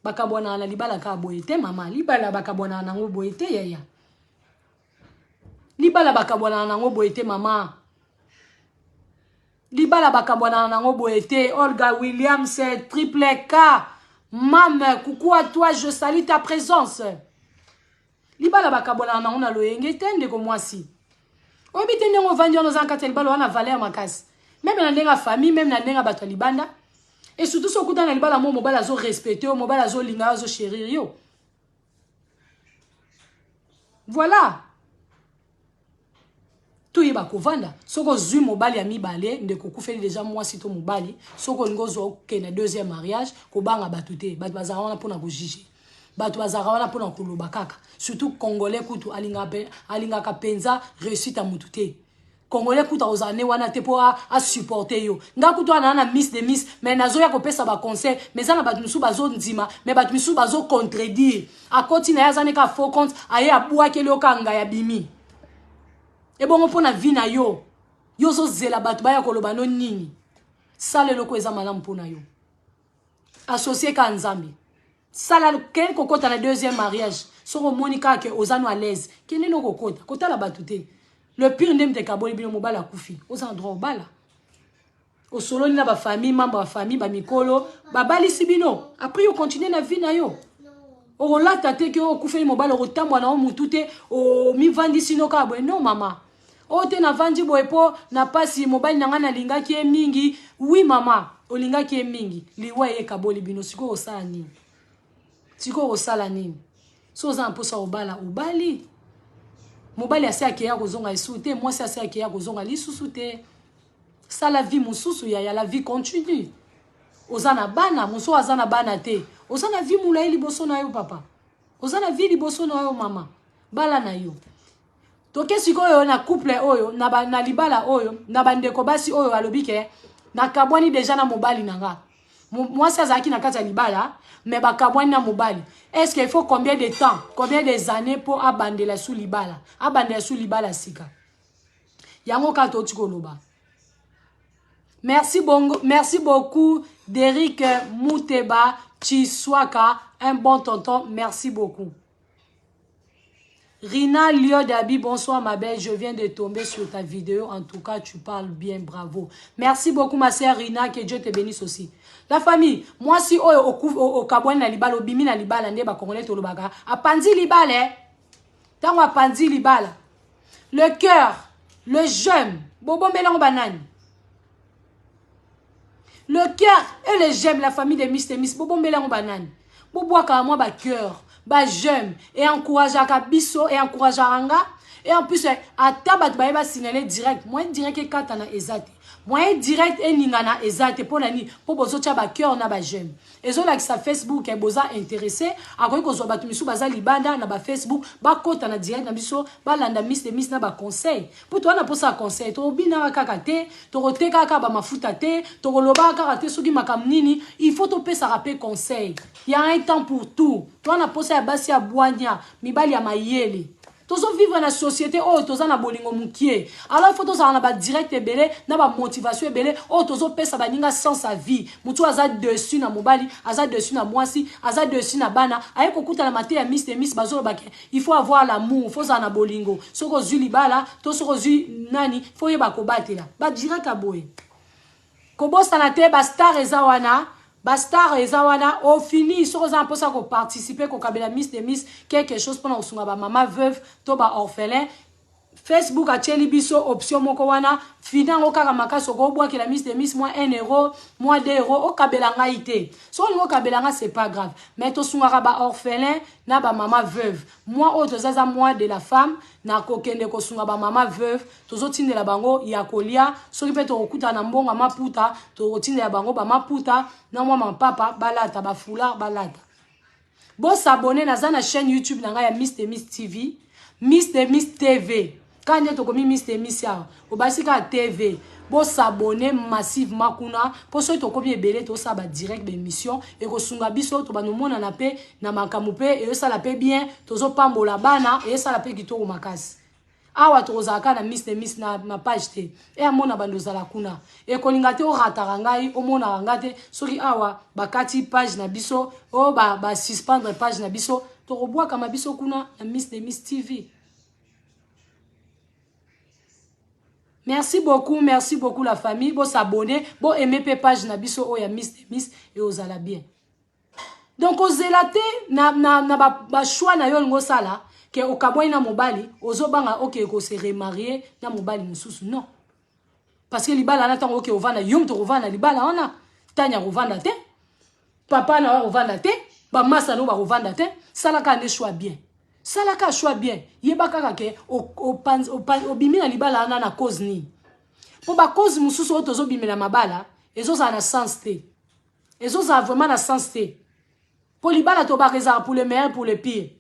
bakabwana na libala ka boyete mama libala bakabwana na ngo boyete yaya libala bakabwana na ngo boyete mama libala bakabwana na ngo boyete Olga Williams triple K mam coucou à toi je salue ta présence libala bakabwana na ngo na loyenge tende ko mwasi obite ndenge ovandi ono zankata libala wana valeur makasi même na ndenga famille même na ndenga bato libanda et surtout so kuta na libala mo mobala zo respecter yo mobala zo linga zo chérir yo voilà tout yeba kovanda soko zui mobali ya mibale ndeko kufeli déjà mwasi to mobali soko ngozo ke na deuxième mariage ko banga batute bat bazara wana pona ko juger bato bazara wana pona ko loba kaka surtout congolais kutu alinga kapenza réussite à mutute congolais kutu ozane wana te po a supporter yo nga kutu ana na miss de miss mais nazo ya ko pesa ba conseil mais za na bato misu bazo ndima mais bato misu bazo contredire akoti na yazane ka faux compte aye abua kele okanga ya bimi et bon on pona vie na yo zo zela bato baya koloba no nini sale loko eza malamu pona yo associé ka nzambi sala ken kokota na deuxième mariage soko monika ke ozano à l'aise kene no kokota kota la batute le pire ndem te kaboli bino mobala kufi oza droit obala o solo ni na ba famille membre ba famille ba mikolo ba balisi bino après yo continuer na vie na yo o lata te ke o kufeli mobala o tambwa na o mutute o mi vandi sino ka bo non mama o te na vandi bo epo na pasi mobali na ngana linga ki mingi oui mama o linga ki mingi liwa ye kaboli bino siko osala nini siko osala nini so za mposa obala obali mobali ase akeya kozonga esute mwasi ase akeya kozonga lisusu te sala vie mususu ya la vie continue ozana bana muso azana bana te ozana vie mulai liboso na yo papa ozana vie liboso na yo mama bala na yo toke sikoyo na couple oyo na libala oyo na bandeko basi oyo alobike na kabwani déjà na mobali nanga mwasi azaki na kati ya libala mais bakabwani na mobali est-ce qu'il faut combien de temps combien des années pour abandela sous libala sika yango ka to tikoloba merci beaucoup Derrick Mouteba Chiswaka un bon tonton merci beaucoup Rina Liodabi, bonsoir ma belle, je viens de tomber sur ta vidéo, en tout cas tu parles bien, bravo. Merci beaucoup ma sœur Rina, que Dieu te bénisse aussi. La famille, moi si au kabouane na libala, au bimi na libala, nde ba congolais to lobaka, apandi libala, tango apandi libala. Le cœur, le jeûne, bobo melango banani. Le cœur et le j'aime la famille de Miss, bobo melango banani. boboaka moi ba cœur ba j'aime et encourager biso et encourager anga et en plus ata bat ba ba signaler direct moi direct e katana ezate moi direct e ningana ezate pour nani pour bozo tia ba cœur na ba j'aime ezo la sa Facebook e boza intéressé akoki ko zo batu misu baza libanda na ba Facebook ba kota na direct na biso ba landa miss na ba conseil pour toi na posa conseil to bina kaka te to roteka ka ba mafuta te to loba kaka te soki makamnini il faut to pesa rappeler conseil il y a un temps pour tout toi na posa ya basi ya bwanya mibali ya mayele tozo vivre na société oh toza na bolingo mukie alors il faut toza na ba direct ebele na ba motivation ebele oh tozo pesa baninga sans sa vie mutu aza dessus na mobali aza dessus na mwasi aza dessus na bana aye kokuta na mate ya miss bazolo bake il faut avoir l'amour faut za na bolingo soko zui libala to soko zui nani faut yeba ko batela ba direct aboye ko bosta na te ba star ezawana Bastar et Zawana au fini sur aux impôts ça participer qu'on kabela miss quelque chose pendant son maman veuve toba orphelin Facebook a tcheli biso option moko wana finan o kaka makaso ko boa que la miss moins 1 euro moins 2 euros o kabela ngaite so ngo kabela nga c'est pas grave mais to sunga ba orphelin na ba maman veuve moi autre zaza moi de la femme na kokende ko sunga ba maman veuve tozo tindela bango ya kolia soki pe to okuta na mbonga maputa to tindela bango ba maputa na moi mon papa balata ba foulard balata bo s'abonner na za na chaîne YouTube na nga ya Miss TV Miss TV quand tu as mis Miss ya au basika TV bo s'abonner massivement kuna pour ceux to komi ebele to sa ba direct d'émission et ko sunga biso to ba no mona na pe na makamupe et ça la paie bien tozo pambola bana et ça la paie kitoko makasi awa to ozaka na Miss na page te et amona bandoza la kuna et ko linga te o ratara ngai o mona ngate soki awa bakati page na biso o ba suspendre page na biso to robwa kama biso kuna na Miss TV. Merci beaucoup la famille. Bon s'abonner, bon aimer page na biso o ya Miss et aux ala bien. Donc aux zélate na ba choix na yo ngo sala ke o kaboi na mobali ozo banga OK ko se remarier na mobali mususu non. Parce que libala na tango OK ovana yum to ovana libala ona tanya ovanda te. Papa na ovanda te, ba masa no ba ovanda te, sala ka ne choix bien. Salaka choix bien yebaka kake o bimina libala na cause ni po ba cause mususu o tozo bimina mabala ezo za na sens te ezo za vraiment na sens te po libala to ba réserve pour le meilleur pour le pire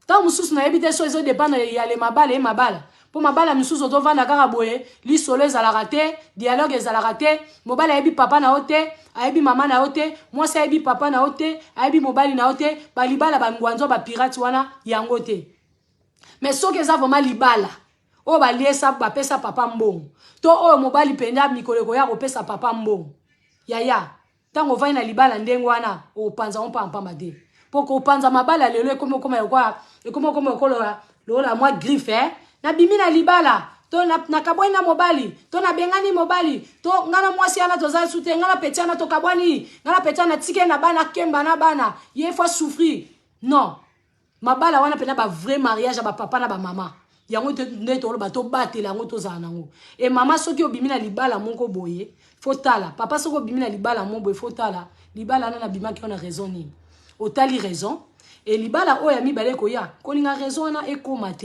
tant mususu na ebite so ezo dépendre ya le mabala e mabala po mabala mususu to vanda kaka boye li solo za la raté dialogue za la raté mobala ebi papa na ote ayebi mama na ote moi sa ebi papa na ote ayebi mobali na ote ba libala ba ngwanzo ba pirate wana yango te mais soki eza vraiment libala o ba liesa ba pesa papa mbongo to o mobali penda mikoleko ya ko pesa papa mbongo yaya tango vai na libala ndengo wana o panza on pa mate poko panza mabala lelo ekomo lola moi griffe na bimina libala to na kabwani na mobali to na bengani mobali to ngana mwasi ana to za sute ngana petiana to kabwani ngana petiana tike na bana kemba na bana ye faut souffrir non mabala wana pena ba vrai mariage ba papa na ba mama yango to lo ba to batela ngo to za nango et mama soki obimina libala monko boye faut tala papa soki obimina libala mon boye faut tala libala na bima ki on a raison ni otali raison et libala oya mibale ko ya kolinga raison na ekomate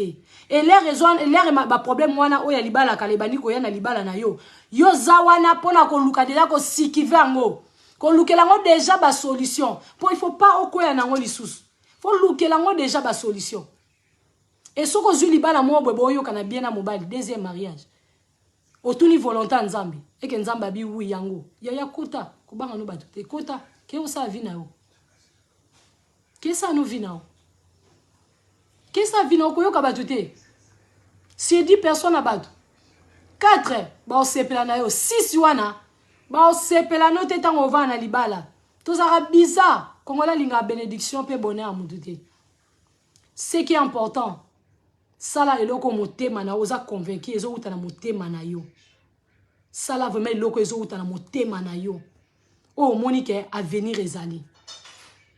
et les raisons les ba problème wana oya libala kalebani ko ya na libala na yo zawana pona ko luka déjà ko sikivango ko lukelango déjà ba solution pour il faut pas okoya nango lisusu faut lukelango déjà ba solution et soko zu libala mo bobo yo kana bien na mobile deuxième mariage otuni volontaire nzambe et que nzamba bi wi yango ya kota ko banga no batu te kota ke o sa vi na yo. Qu'est-ce que ça nous vit now? Qu'est-ce que ça vit now? Si 10 personnes à battre, 4, bah on sait pas 6 wana, bah on sait pas no te tango va na libala. Tout ça bizarre. Comme la linga bénédiction peut bonheur à moudouté. Ce qui est important, ça là est loko moté mana oza convaincu ezo uta na moté mana yo. Ça là vraiment loko ezo uta na moté mana yo. Oh Monique avenir ezali.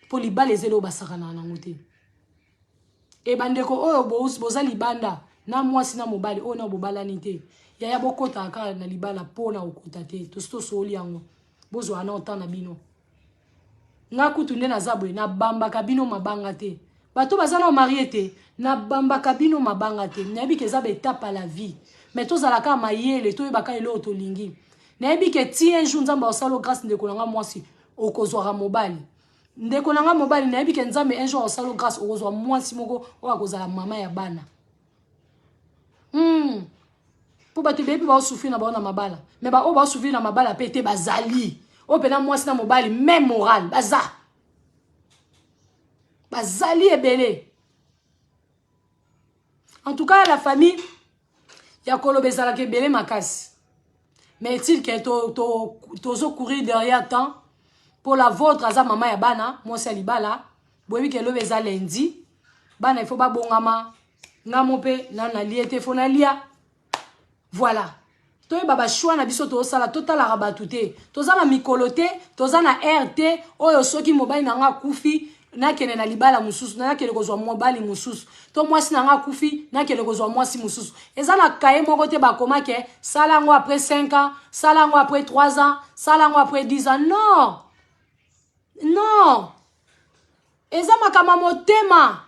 Pour libala ezelo basakana na ngote. E bandeko oyo boza libanda na mwasi na mobali o na bobala nite. Ya bokota aka na libala pona okuta te. To soli yango. Bozo ana otana bino. nga kutu nde naza boye na bambaka bino mabanga te bato baza na marie te na bambaka bino mabanga te nayebi ke eza betape à la vie mais tozalaka mayele toyebaka eloko tolingi nayebi ke ti un jour nzambe osala grâce ndeko na nga mwasi okozwaka mobali ndeko na nga mobali nayebi ke nzambe un jour osala grâce okozwa mwasi moko oyo akozala mama ya bana po bato bebi baosufri na bao na mabala mais baoyo baosufri na mabala mpe te bazali oyo mpena mwasi na mobali même moral bazali ebele. En tout cas la famille ya koloba ezalaka ebele makasi mais est-il que tozo courir derrière temps pour la vôtre aza mama ya bana mwasi ya libala boyebi ke eloba eza lundi bana il faut babongama ngamo mpe nana lie te fo nalia voilà toyeba bashwa na biso tozosala totalaka bato te toza na mikolo te toza na air te oyo soki mobali na nga akufi nakende na libala mosusu nakende kozwa mobali mosusu to mwasi na nga akufi nakende kozwa mwasi mosusu eza na kaye moko te bakoma ke sala yango après 5 ans sala yango après 3 ans sala yango après 10 ans non eza makama motema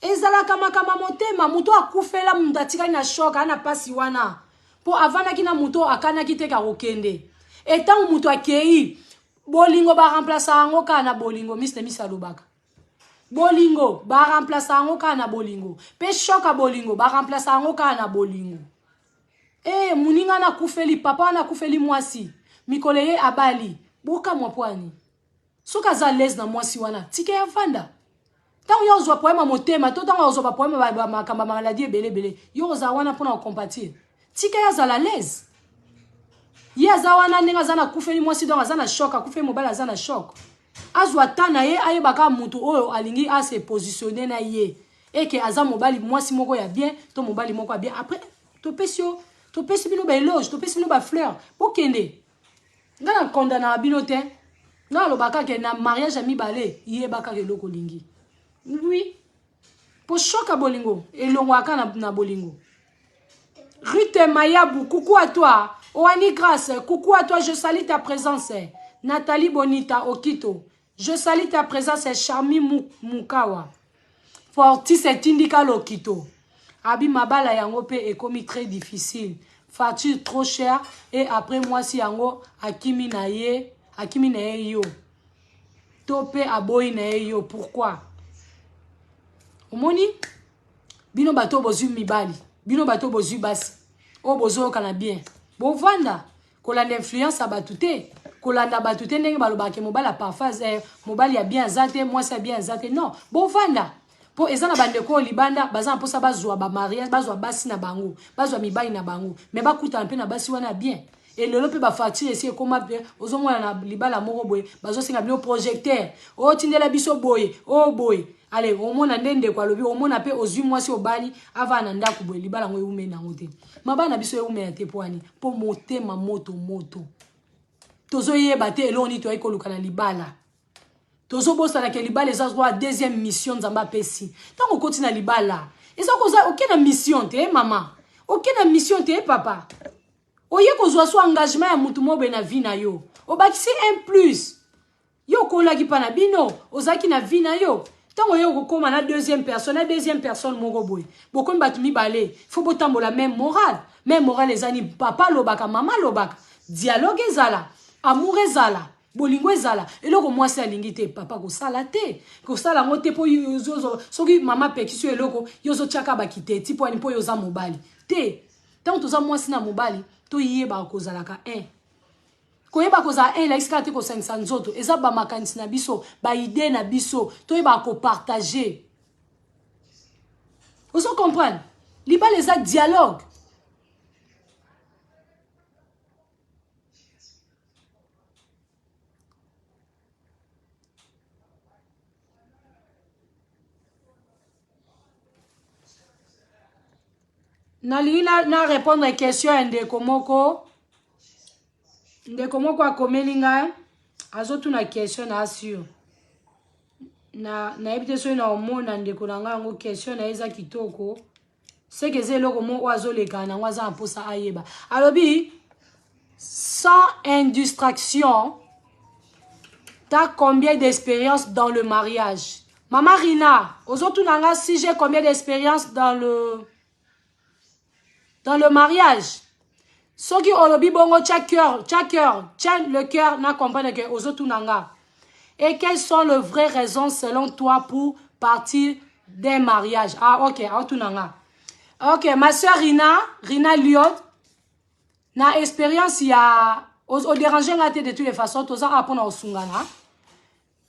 ezalaka makama motema mutu akufela mundu atikali na shoka ana pasi wana po avandaki na mutu akanaki te kakokende etango mutu akei bolingo baremplace yango kaka na bolingo Mr. Miss alobaka bolingo baremplace yango kaka na bolingo mpe shoka bolingo baremplace yango kaka na bolingo muninga nakufeli papa wana akufeli mwasi mikolo ye abali bokamwa pwani soki aza lese na mwasi wana tike ya vanda tango yo ozwa poema motema to tango ozwa poema makamba maladi ebele yo oza wana mpona kocompatir tika ya azala lese ye aza wana ndenge aza na kufeli mwasi donc aza na shock akufeli mobali aza na shock azwa ta na ye ayebaka mutu oyo alingi ase positionne na ye eke aza mobali mwasi moko ya bien to mobali moko ya bien après topesi bino baeloge topesi bino bafleur bokende nga na kondana bino te nga alobaka ke na mariage ya mibale yebaka eloko olingi oui po shoka bolingo elongwaka na bolingo. Ruth Mayabou, coucou à toi. Oani Grace, coucou à toi, je salue ta présence. Nathalie Bonita Okito, je salue ta présence. Charmi Mukawa, Fortis et Indika Okito. Abi Mabala yango pe est commis très difficile. Facture trop cher et après moi si yango Akimi naye yo. Topé aboy naye yo. Pourquoi? Omoni bino bato bozu mibali. Bino bato bozu basi. O bozo kana bien. Bo vanda. Kolanda influence abatute. Kolanda batute ndenge balobake mobala parfaz mobali ya bien zate, moi ça bien zate. Non, bo vanda. Po ezana bandeko libanda bazana posa bazwa ba mariage, bazwa basi na bango, bazwa mibali na bango. Mais bakuta mpe na basi wana bien. Et le lope ba facture esi ekoma pe ozomona na libala moko boye, bazo singa bino projecteur. O tindela biso boye, o boye. Allez, au moins ndende kwa lobi, au moins pe ozwi mwasi obali ava na ndaku boye libala ngo yume na ngote. Mabana biso yume na te poani, po motema moto. Tozo yeba te eloni to ayiko luka na libala. Tozo bosa na ke libala ezazwa deuxième mission nzamba pesi. Tango koti na libala. Eza koza okena mission te mama. Okena mission te papa. Oye kozwa so engagement ya mutu mobe na vie na yo. Obakisi un plus. Yo kola ki pana bino, ozaki na vie na yo. Tango yo kokoma na deuxième personne moko boy. Boko mbatu mibale, faut botambola même morale ezani papa lobaka, mama lobaka. Dialogue ezala, amour ezala, bolingo ezala. Eloko mwasi alingi te papa kosala te. Kosala ngo te po yozo soki mama pekiso eloko yozo chaka bakite ti po ani po yoza mobali. Te. Tango toza mwasi na mobali, to yeba kozalaka koyeba koza la iska te ko 500 nzoto eza ba makanisi na biso ba idée na biso to yeba ko partager. Vous comprenez? Liba les a dialogue. Nali na répondre à question ndeko moko. Ndeko moko akomelinga azotu na question na asio na ebite so na omona ndeko nanga ngo question na eza kitoko seke zeloko mo azoleka na ngwaza mposa ayeba alobi sans indistraction T'as combien d'expérience dans le mariage? Maman Rina, aux autres nanga, si j'ai combien d'expérience dans le mariage? Ceux qui ont le bongo, le cœur, n'a compris que aux autres nanga. Et quelles sont les vraies raisons selon toi pour partir d'un mariage? Ah, ok, ok, ma soeur Rina Liot, na expérience, il y a, au déranger, de toutes les façons, tout ça, apprendre au sungana.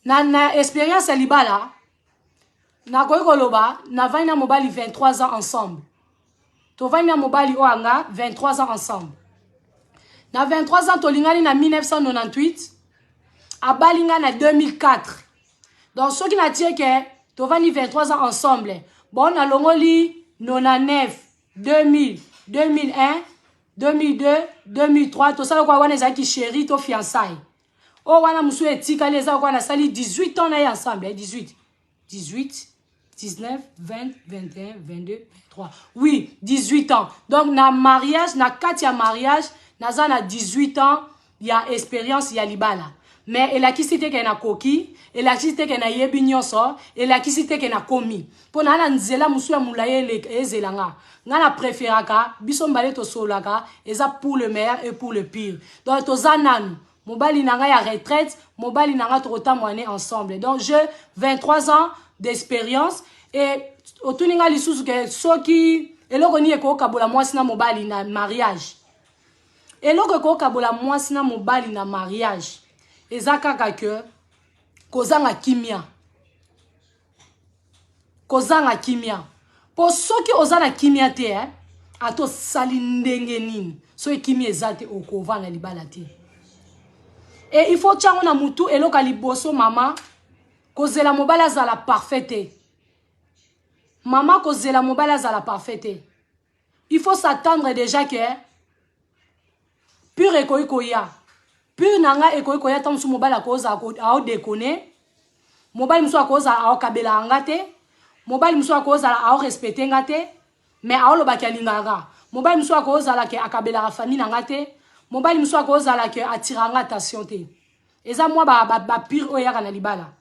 Na expérience, elle est là. Na koikoloba, na vaina mobali 23 ans ensemble. To vaina mobali oanga, 23 ans ensemble. Na 23 ans, to lingani na 1998. Abalinga na 2004. Donc, ceux qui n'a tiré que, to vani 23 ans ensemble. Bon, na longoli 99, 2000, 2001, 2002, 2003. To sala kwa wana zaki chéri, to fiançailles. Oh, wana musu etika leza kwa na sali 18 ans na y ensemble. 18, 19, 20, 21, 22, 23. Oui, 18 ans. Donc, na mariage, na 4 mariage, na zana 18 ans, il y a expérience, il y a libala. Mais elle a qui c'était qu'elle a coquille, elle a qui c'était qu'elle a yebinyoso, elle a qui c'était qu'elle a commis. Pour na nzela musu ya mulaye le zelanga. Ngana préféraka, bison balé to solaka, eza pour le meilleur et pour le pire. Donc, to zanan. Mobali nanga ya retraite, mobali nanga to rotamwane ensemble. Donc, je 23 ans d'expérience et otuninga lisusu ke soki eloko ni eko kabola mwasi na mobali na mariage. Eloko eko kabola mwasi na mobali na mariage. Eza kaka ke kozanga kimia. Kozanga kimia. Po soki ozana kimia te, ato sali ndenge nini. So kimia ezate okova na libala te. Et il faut tchango na mutu eloko liboso mama kozela mobala za la parfaite. Maman kozela mobala za la parfaite. Il faut s'attendre déjà que pur ekoikoya. Pur nanga ekoikoya tamsu mobala koza a déconner. Mobile muso koza a kabela angate. Mobile muso koza a respecter ngate. Mais a lo bakalinga. Mobile muso koza la ke akabela famille ngate. Mobile muso koza la ke atiranga attention te. Eza moi ba pur oya kana libala.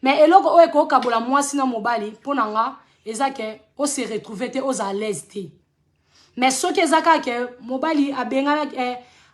Mais eloko o eko kabola moi sina mobali ponanga eza ke o se retrouver te o za l'aise te. Mais ce que ezaka ke mobali abengana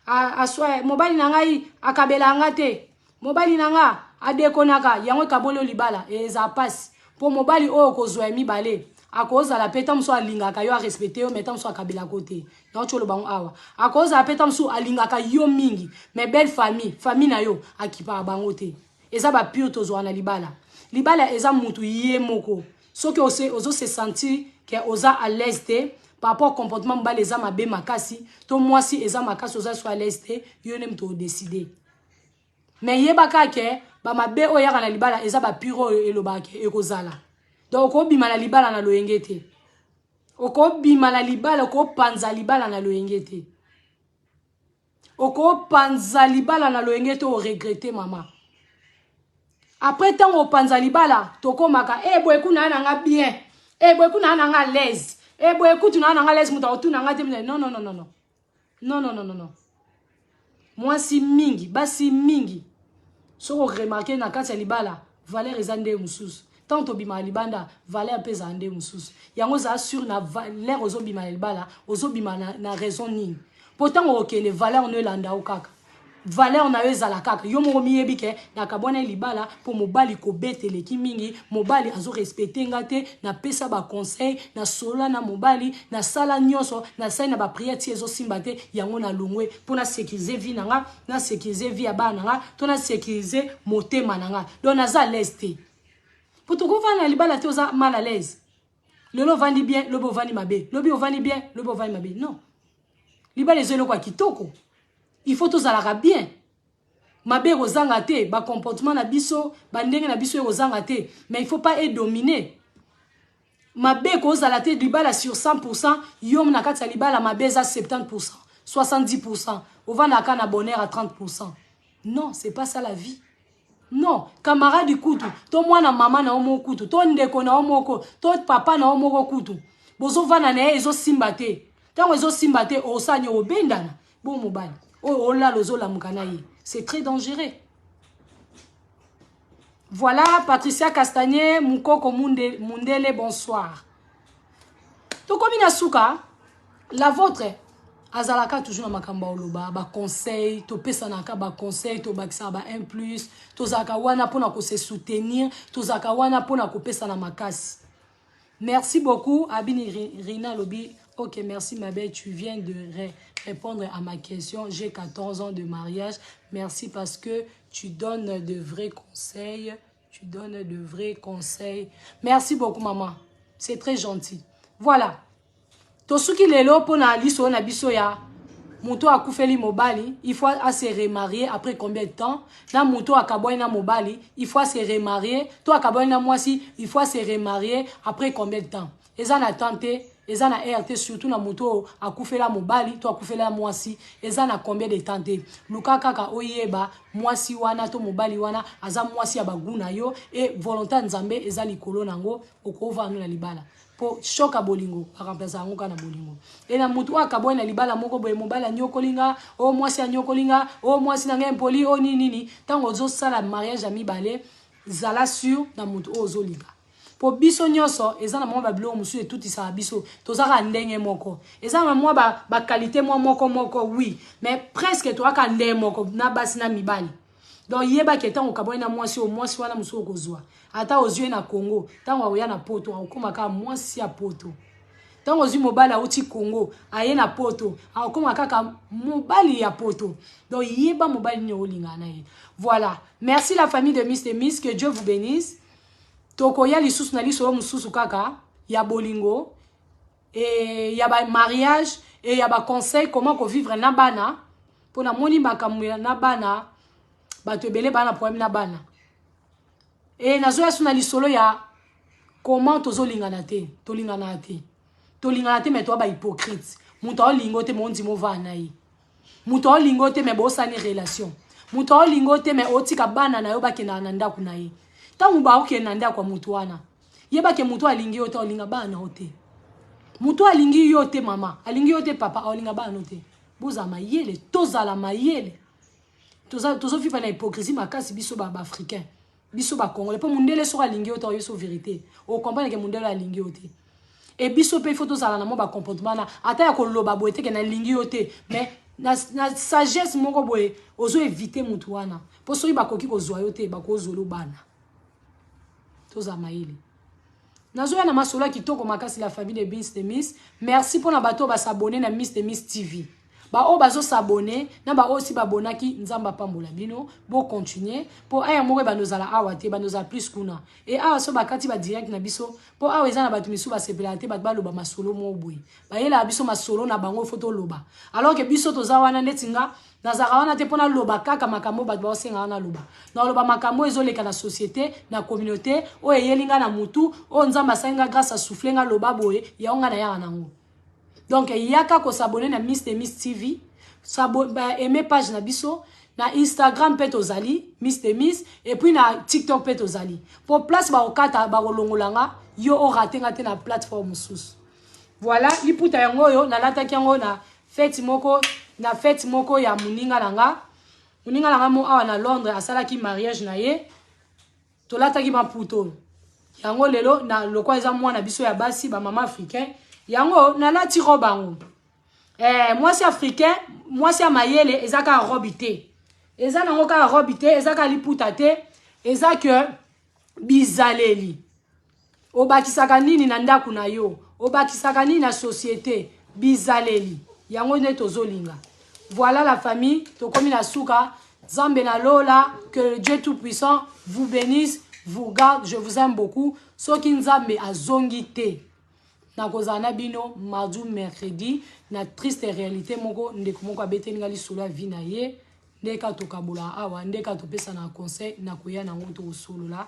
aswa mobali nangai akabela ngate. Mobali nanga adekonaka yango kabolo libala eza passe. Po mobali o kozwa mibale. Akoza la peta mso alingaka yo a respecter yo meta mso akabela côté. Donc cholo bango awa. Akoza la peta mso alingaka yo mingi. Mais belle famille na yo akipa bango te. Eza ba pure tozo na libala. Libala eza mutu ye moko. So que ozo se sentir que oza à l'aise te par rapport au comportement mbala eza mabe makasi. To moi si eza makasi oza so à l'aise te yo nem to décider. Mais yebaka ke ba mabe oya na libala eza ba pure elobake ekozala. Donc oko bima na libala na loyengete. Oko bima na libala oko panza libala na loyengete. Oko panza libala na loyengete o regretter maman. Après tant au panza libala toko maka boy kuna na nga bien. Boy kuna na nga l'aise. Boy écoute na nga l'aise muta otu na nga temne. Non. Non. Moi si mingi, basi mingi. So remarquer na kati libala, valeur ezande mususu. Tant obima libanda valeur pesa ande mususu yango za sur na valeur ozobima libala ozobima na raison nini pourtant okene valeur ne landa okaka valeur na ezala kaka yo mo miyebi ke na kabona libala pour mobali ko betele ki mingi mobali azo respecter ngate na pesa ba conseil na sola na mobali na sala nyonso na sai na ba prière ti ezo simbate yango na longwe pour na sécuriser vie nanga na sécuriser vie ya bana nga to na sécuriser motema nanga donc na za leste. Pour tout le monde, libala te oza mal à l'aise. Le lo vandi bien, le bo vandi mabe. Le bio vandi bien, le bo vandi mabe. Non. Libala ezelo kwa kitoko. Il faut tous ala bien. Mabe ozanga te, ba comportement na biso, ba ndenge na biso ozanga te, mais il faut pas être dominé. Mabe ko ozala te libala sur 100%, yom na kati libala mabe za 70%, 70%. Ovanda ka na bonheur à 30%. Non, c'est pas ça la vie. Non, camarade du kutu, to mwana mama na omo kutu, to ndeko na omoko, to papa na omoko kutu. Bozo vana na ezo simbate. Tango ezo simbate osanyo obendana. Bon mobali. O la lozo la mukana ye. C'est très dangereux. Voilà, Patricia Castagné, Moukoko Mundele, bonsoir. Tokomina Souka, la vôtre, Azalaka toujours na makamba oloba, ba conseil, to pesa naka ba conseil, to bakisa ba 1+, to zaka wana pona ko se soutenir, to zaka wana pona ko pesa na makasi. Merci beaucoup, Abini Rina Lobi. Ok, merci ma belle, tu viens de répondre à ma question. J'ai 14 ans de mariage. Merci parce que tu donnes de vrais conseils. Tu donnes de vrais conseils. Merci beaucoup, maman. C'est très gentil. Voilà. Tosuki lelo pona liso na biso ya. Muto a koufeli mobali, il faut se remarier après combien de temps? Na muto a kaboy na mobali, il faut se remarier. Toi a kaboy na mwasi, il faut se remarier après combien de temps? Eza na tante, eza na RT surtout na muto a koufela mobali, toi a koufela mwasi, eza na combien de tante? Luka kaka oyeba, mwasi wana to mobali wana, aza mwasi ya baguna yo, et volonté nzambe eza likolo nango, okova anu na libala. Po choka bolingo remplacer ngo kana bolingo et na mutu akaboy na libala moko boye mobala nyokolinga o mwasi anyokolinga o mwasi na ngempoli o nini tango zo sala mariage ami balé zala sur na mutu ozolinga po biso nyoso eza na mwa ba bilo musu et tout isa biso tozaka ndenge moko eza na mwa ba qualité moko oui mais presque to aka ndenge moko na basi na mibali. Donc yeba ke tango kaboy na mwasi o mwasi wana musu okozwa ata ozwe na Congo tango oya na poto akoma ka mwasi ya poto tango ozwi mobali auti Congo aye na poto akoma kaka mobali ya poto. Donc yeba mobali nyo olinga na ye. Voilà, merci la famille de Miss Demis, que Dieu vous bénisse. Toko ya lisusu na liso mususu kaka ya bolingo et ya ba mariage et ya ba conseil comment ko vivre na bana pona moni makambo na bana. Bato ebele bana problème na bana. Et nazoya suna lisolo ya comment tozolingana te, tolingana te. Tolingana te mais toi ba hypocrite. Muto olingo te mondi mo va na yi. Muto olingo te mais bo sani relation. Muto olingo te mais otika bana na yo ba kena na ndaku na yi. Tangu ba oke na ndaku kwa mutu wana. Yeba ke muto alingi yo te olinga bana ote. Muto alingi yo te mama, alingi yo te papa olinga bana ote. Boza mayele, tozala mayele. Tozo fi pa na hypocrisie makasi biso ba africain biso ba congolais po mundele so alingi oto yo so vérité o comprendre que mundele alingi ote et biso pe faut tozala na mo ba comportement na ata ya ko loba boete ke na lingi ote mais na sagesse moko boye ozo éviter mutu wana po so ba koki ko zwa yote ba ko zolo bana toza maili nazo ya na masola kitoko makasi la famille de Miss Demis. Merci pour na bato ba s'abonner na Miss Demis TV. Ba o bazo s'abonner na ba aussi ba bonaki nzamba pambola bino bo continuer po aya moko ba nozala awate ba nozala plus kuna et awa so bakati ba direct na biso po awa eza na batu misu ba sepelate ba loba masolo mo boy ba yela biso masolo na bango photo loba alors que biso toza wana netinga nazaka wana te pona loba kaka makambo ba senga wana loba na loba makambo ezoleka na société na communauté o eyelinga na mutu o nzamba sainga grâce à souffler nga loba boye ya onga na ya nango. Donc, il y a qu'à s'abonner à Miss Demis TV, aimer page na biso, na Instagram pet ozali, Miss Demis, et puis na TikTok pet ozali. Pour place ba okata ba rolongolanga, yo o raté ngate na plateforme sous. Voilà, liputa yango yo na lata kyango na fête moko ya muninga langa. Muninga langa mo awa na Londres asala ki mariage na ye. To lata ki maputo. Yango lelo na lokwa eza mwana biso ya basi ba mama africain. Yango na lati robango. Moi c'est africain, moi c'est mayele ezaka robité. Eza nango ka robité, ezaka liputa te, ezaka bizaleli. Obakisaka nini na ndaku na yo, obakisaka nini na société, bizaleli. Yango ne tozolinga. Voilà la famille, tokomi na suka, Zambe na lola, que le Dieu tout-puissant vous bénisse, vous garde, je vous aime beaucoup. Soki nzambe azongi te. Na kozana bino mardi mercredi na triste réalité moko ndeko moko abeteninga lisolo ya vie na ye ndeka tokabola awa ndeka topesa na conseil na koya na ngoto osolola.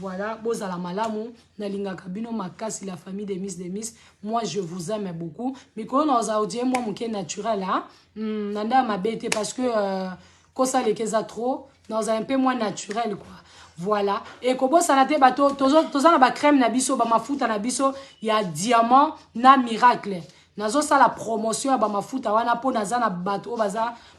Voilà, bozala malamu na lingaka bino makasi la famille de Miss Demis. Moi je vous aime beaucoup. Mikolo na ozaudie moi muke naturel hein. Nanda mabete parce que kosa lekeza trop dans un peu moins naturel quoi. Voilà. Et kobo sanate bato toza na ba crème na biso ba mafuta na biso ya diamant na miracle. nazo sala promotion ya ba mafuta wana po naza na bato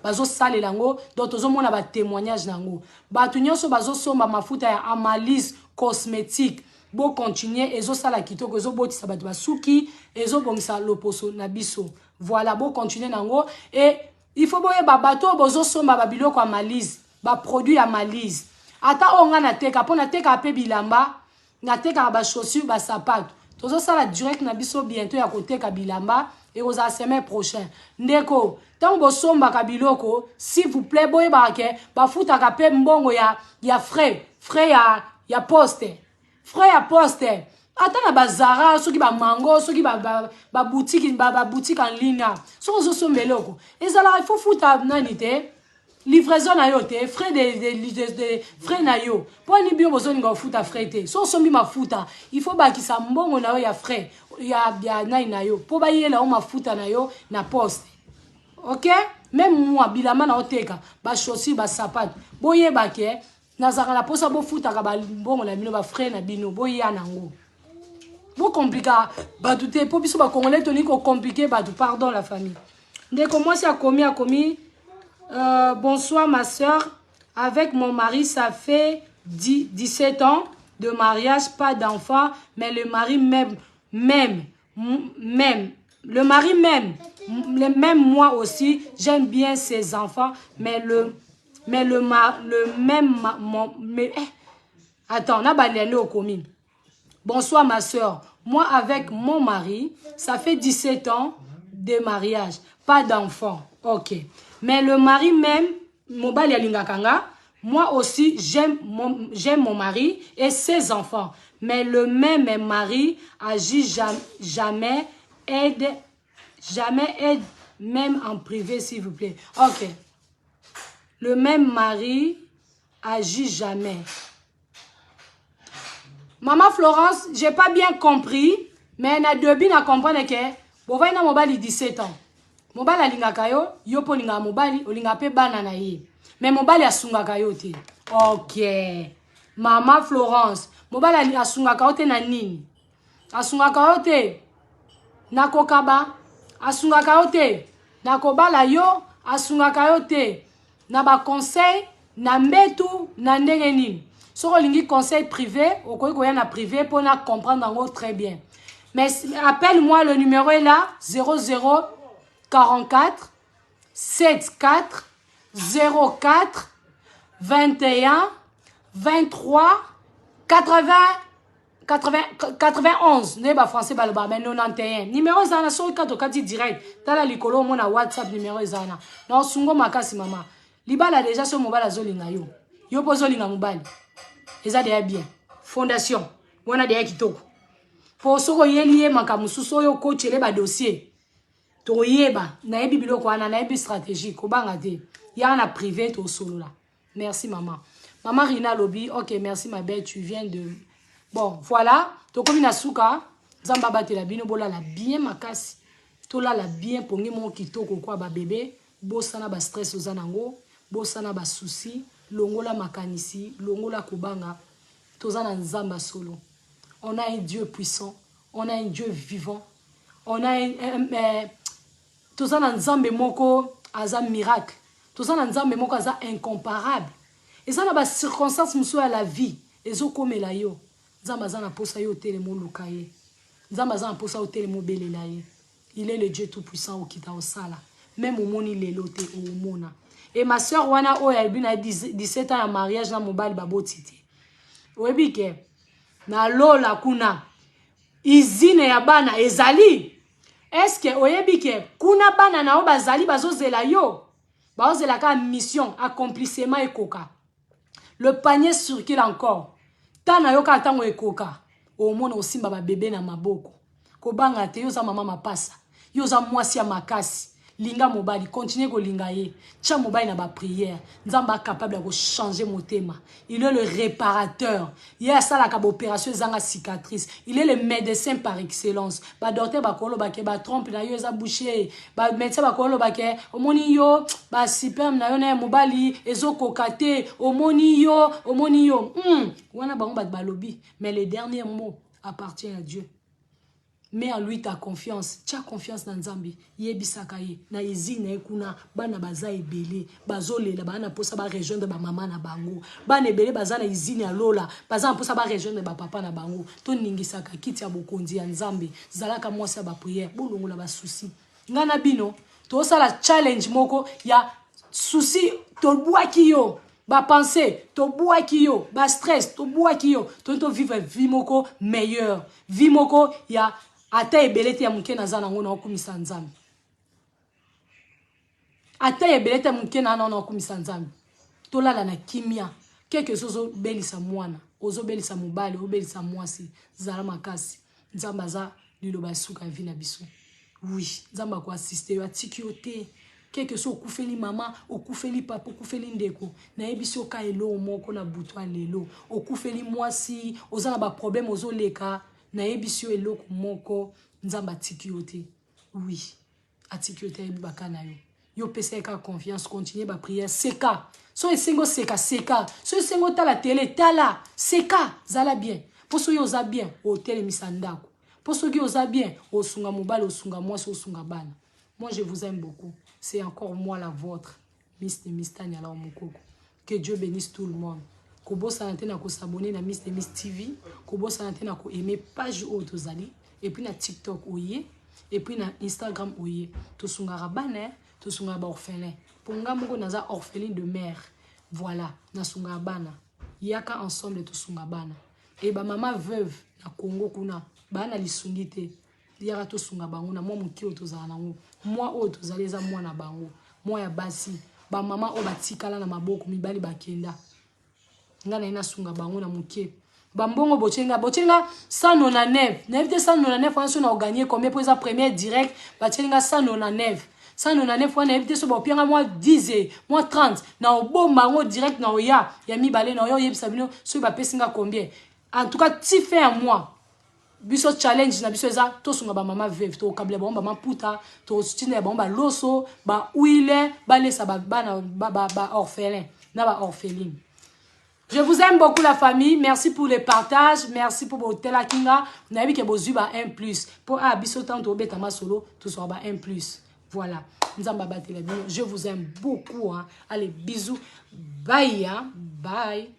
bazo salela ngo donc tozo mona ba témoignage nango bato nyonso bazo somba mafuta ya Amalis cosmétique bo continuer ezo sala kitoko ezo botisa bato basuki ezo bongisa loposo na biso voilà bo continuer nango et il faut boye ba bato bozo somba ba biloko ya Amalis ba produit ya Amalis ata onga na teka po na teka pe bilamba na teka ba chaussures ba sapato tozo sala direct na biso bientôt ya koteka bilamba et aux semaine prochaine ndeko tant bo somba ka biloko s'il vous plaît boye ba ke ba futa ka pe mbongo ya frais ya poste frais ya poste ata na bazara soki ba mango soki ba boutique en ligne so zo sombeloko ezala il faut futa nani te livraison na yo te frais de frais na yo po ni bio bozo ninga futa frais te so sombi mafuta il faut ba ki sa mbongo na yo ya frais ya nai na yo po ba yela o mafuta na yo na poste OK même moi bilama na oteka ba chaussures ba sapato boye ba ke nazaka na posa bo futa ka ba mbongo na bino ba frais na bino boye nango bo compliqué ba douter po biso ba congolais toni ko compliqué ba du pardon la famille dès que moi c'est a commis bonsoir ma soeur. Avec mon mari, ça fait 17 ans de mariage, pas d'enfant, mais le mari même moi aussi, j'aime bien ses enfants, attends, on a balayé au commis. Bonsoir ma soeur. Moi avec mon mari, ça fait 17 ans de mariage, pas d'enfant. OK. Mais le mari même, moi aussi, j'aime mon mari et ses enfants. Mais le même mari agit jamais aide, même en privé, s'il vous plaît. OK. Le même mari agit jamais. Maman Florence, j'ai pas bien compris, mais na debi na comprendre que bovaina na mobali 17 ans. Mobali alingaka yo, yo po linga mobali, olinga pe bana na ye. Mais mobali asungaka yo te. OK. Maman Florence, mobali asungaka yo te na nini? Asungaka yo te na kokaba, asungaka yo te na kobala yo, asungaka yo te na ba conseil na mbetu na ndenge nini. Soko lingi conseil privé, okoki koya na privé pour na comprendre ngo très bien. Mais appelle-moi, le numéro est là 00 44 74 04 21 23 80 91. Ne ba français baloba mais 91. Numéro zana so kato kati direct. Tala likolo mona WhatsApp numéro zana. Non sungo makasi mama. Libala déjà so mobile azolinga yo. Yo pozo linga mobile. Eza déjà bien. Fondation. Wana déjà kitoko. Po soko yeliye makamusu so yo coach ba dossier. To yeba na yebi biloko wana na yebi stratégie ko banga te. Ya na privé to solo là. Merci maman. Maman Rina Lobby. OK, merci ma belle, tu viens de bon, voilà. To komi na suka, zamba batela bino bola la bien makasi. To la bien pongi mon kitoko kwa ba bébé, bosana ba stress ozanango, bosana ba souci, longola makanisi, longola kubanga. Tozana nzamba solo. On a un Dieu puissant, on a un Dieu vivant. On a tozana nzambe moko aza miracle. Tozana nzambe moko aza incomparable. Et ça na ba circonstances muso à la vie, ezo komela yo. Nzamba za na posa yo telemo lukaye. Nzamba za na posa yo telemo belela ye. Il est le Dieu tout puissant au kita au sala. Même au moni lelote au mona. Et ma soeur wana o ya bina 17 ans ya mariage na mobile babotite. Webike na lola kuna izine ya bana ezali. Est-ce que oyebike kuna bana na o bazali bazozela yo? Bazozela ka mission accomplissement ekoka. Le panier circule encore. Tana yoka tango ekoka. O mona osimba ba bébé na maboko. Ko banga te yo za mama mapasa. Yo za mwasi ya makasi. Linga mobali, continue ko linga ye. Tia mobali na ba prière. Nzamba capable de changer mon thème. Il est le réparateur. Il y a ça la cap opération zanga cicatrice. Il est le médecin par excellence. Ba docteur ba kolo ba ke ba trompe na yo za boucher. Ba médecin ba kolo ba ke omoni yo ba sperme na yo na mobali ezo kokate omoni yo. Wana bango ba lobby, mais le dernier mot appartient à Dieu. Mets en lui ta confiance. Tu as confiance dans Nzambe. Yebisaka ye. Na izine kuna. Bana baza ebele. Bazole la bana posa ba rejoindre ba maman na bango. Bana ebele baza na izine ya lola. Baza posa ba rejoindre ba papa na bango. To ningisaka kiti ya bokonzi ya Nzambe. Zalaka mwasi ya ba prière. Bolongola ba souci. Ngana bino. To sala challenge moko ya souci to bwaki yo. Ba pensée, to bwaki yo. Ba stress, to bwaki yo. To vivre vie moko meilleure. Vie moko ya ata ebelete ya muke na zana ngona okumisa Nzambe. Ata ebelete muke na na okumisa Nzambe. Tolala na kimia. Quelque chose belisa mwana, ozo belisa mobali, o belisa mwasi, zala makasi. Nzamba za liloba suka vina biso. Oui, Nzamba ko assister yo atiki yo te. Quelque chose okufeli mama, okufeli papa, okufeli ndeko. Na yebiso ka elo moko na butwa lelo. Okufeli mwasi, ozana ba problème ozo leka. Na yebiso eloko moko Nzamba atiki yo te. Oui, atiki yo te baka na yo. Yo pese ka confiance, continue ba prière, seka. So esengo seka, seka. So esengo tala télé, tala, seka, zala bien. Poso yo za bien, o tele misandako. Poso yo za bien, o sunga mobile, o sunga mwasi, o sunga bana. Moi, je vous aime beaucoup. C'est encore moi la vôtre. Miss de Miss Tanya la Omokoko. Que Dieu bénisse tout le monde. Kobo santé na ko s'abonner na Miss de Miss TV. Kobo santé na ko aimer page Otozali. Et puis na TikTok oye. Et puis na Instagram oye. To sunga rabane, to sunga ba orphelin. Ponga moko naza orpheline de mère. Voilà, na sunga bana. Yaka ensemble to sunga bana. Et ba maman veuve na Congo kuna. Bana lisungite. Yaka to sunga bango na mwa muki otozala nango. Mwa otozali eza mwa na bango. Mwa ya basi. Ba mama o batikala na maboko mibali bakenda. Ngana ina sunga bango na muki. Bambongo bochenga 199. N'invite 199 on a gagné combien pour sa première direct. Bachenga 199. 199 on a invité so bopianga moi 10 moi 30 na obomba ngo direct na oya ya mibale na oyo yebisa bino so ba pesinga combien. En tout cas, ti fait à moi. Biso challenge na biso eza to sunga ba mama veuve to kable ba mama puta to stine ba loso ba uile ba lesa ba orphelin na ba orpheline. Je vous aime beaucoup la famille, merci pour les partages, merci pour votre tela kinga. On a vu que bozu ba 1+. Pour biso tant to beta ma solo to so ba 1+. Voilà. Nzamba batela bien. Je vous aime beaucoup hein. Allez, bisous. Bye hein. Bye.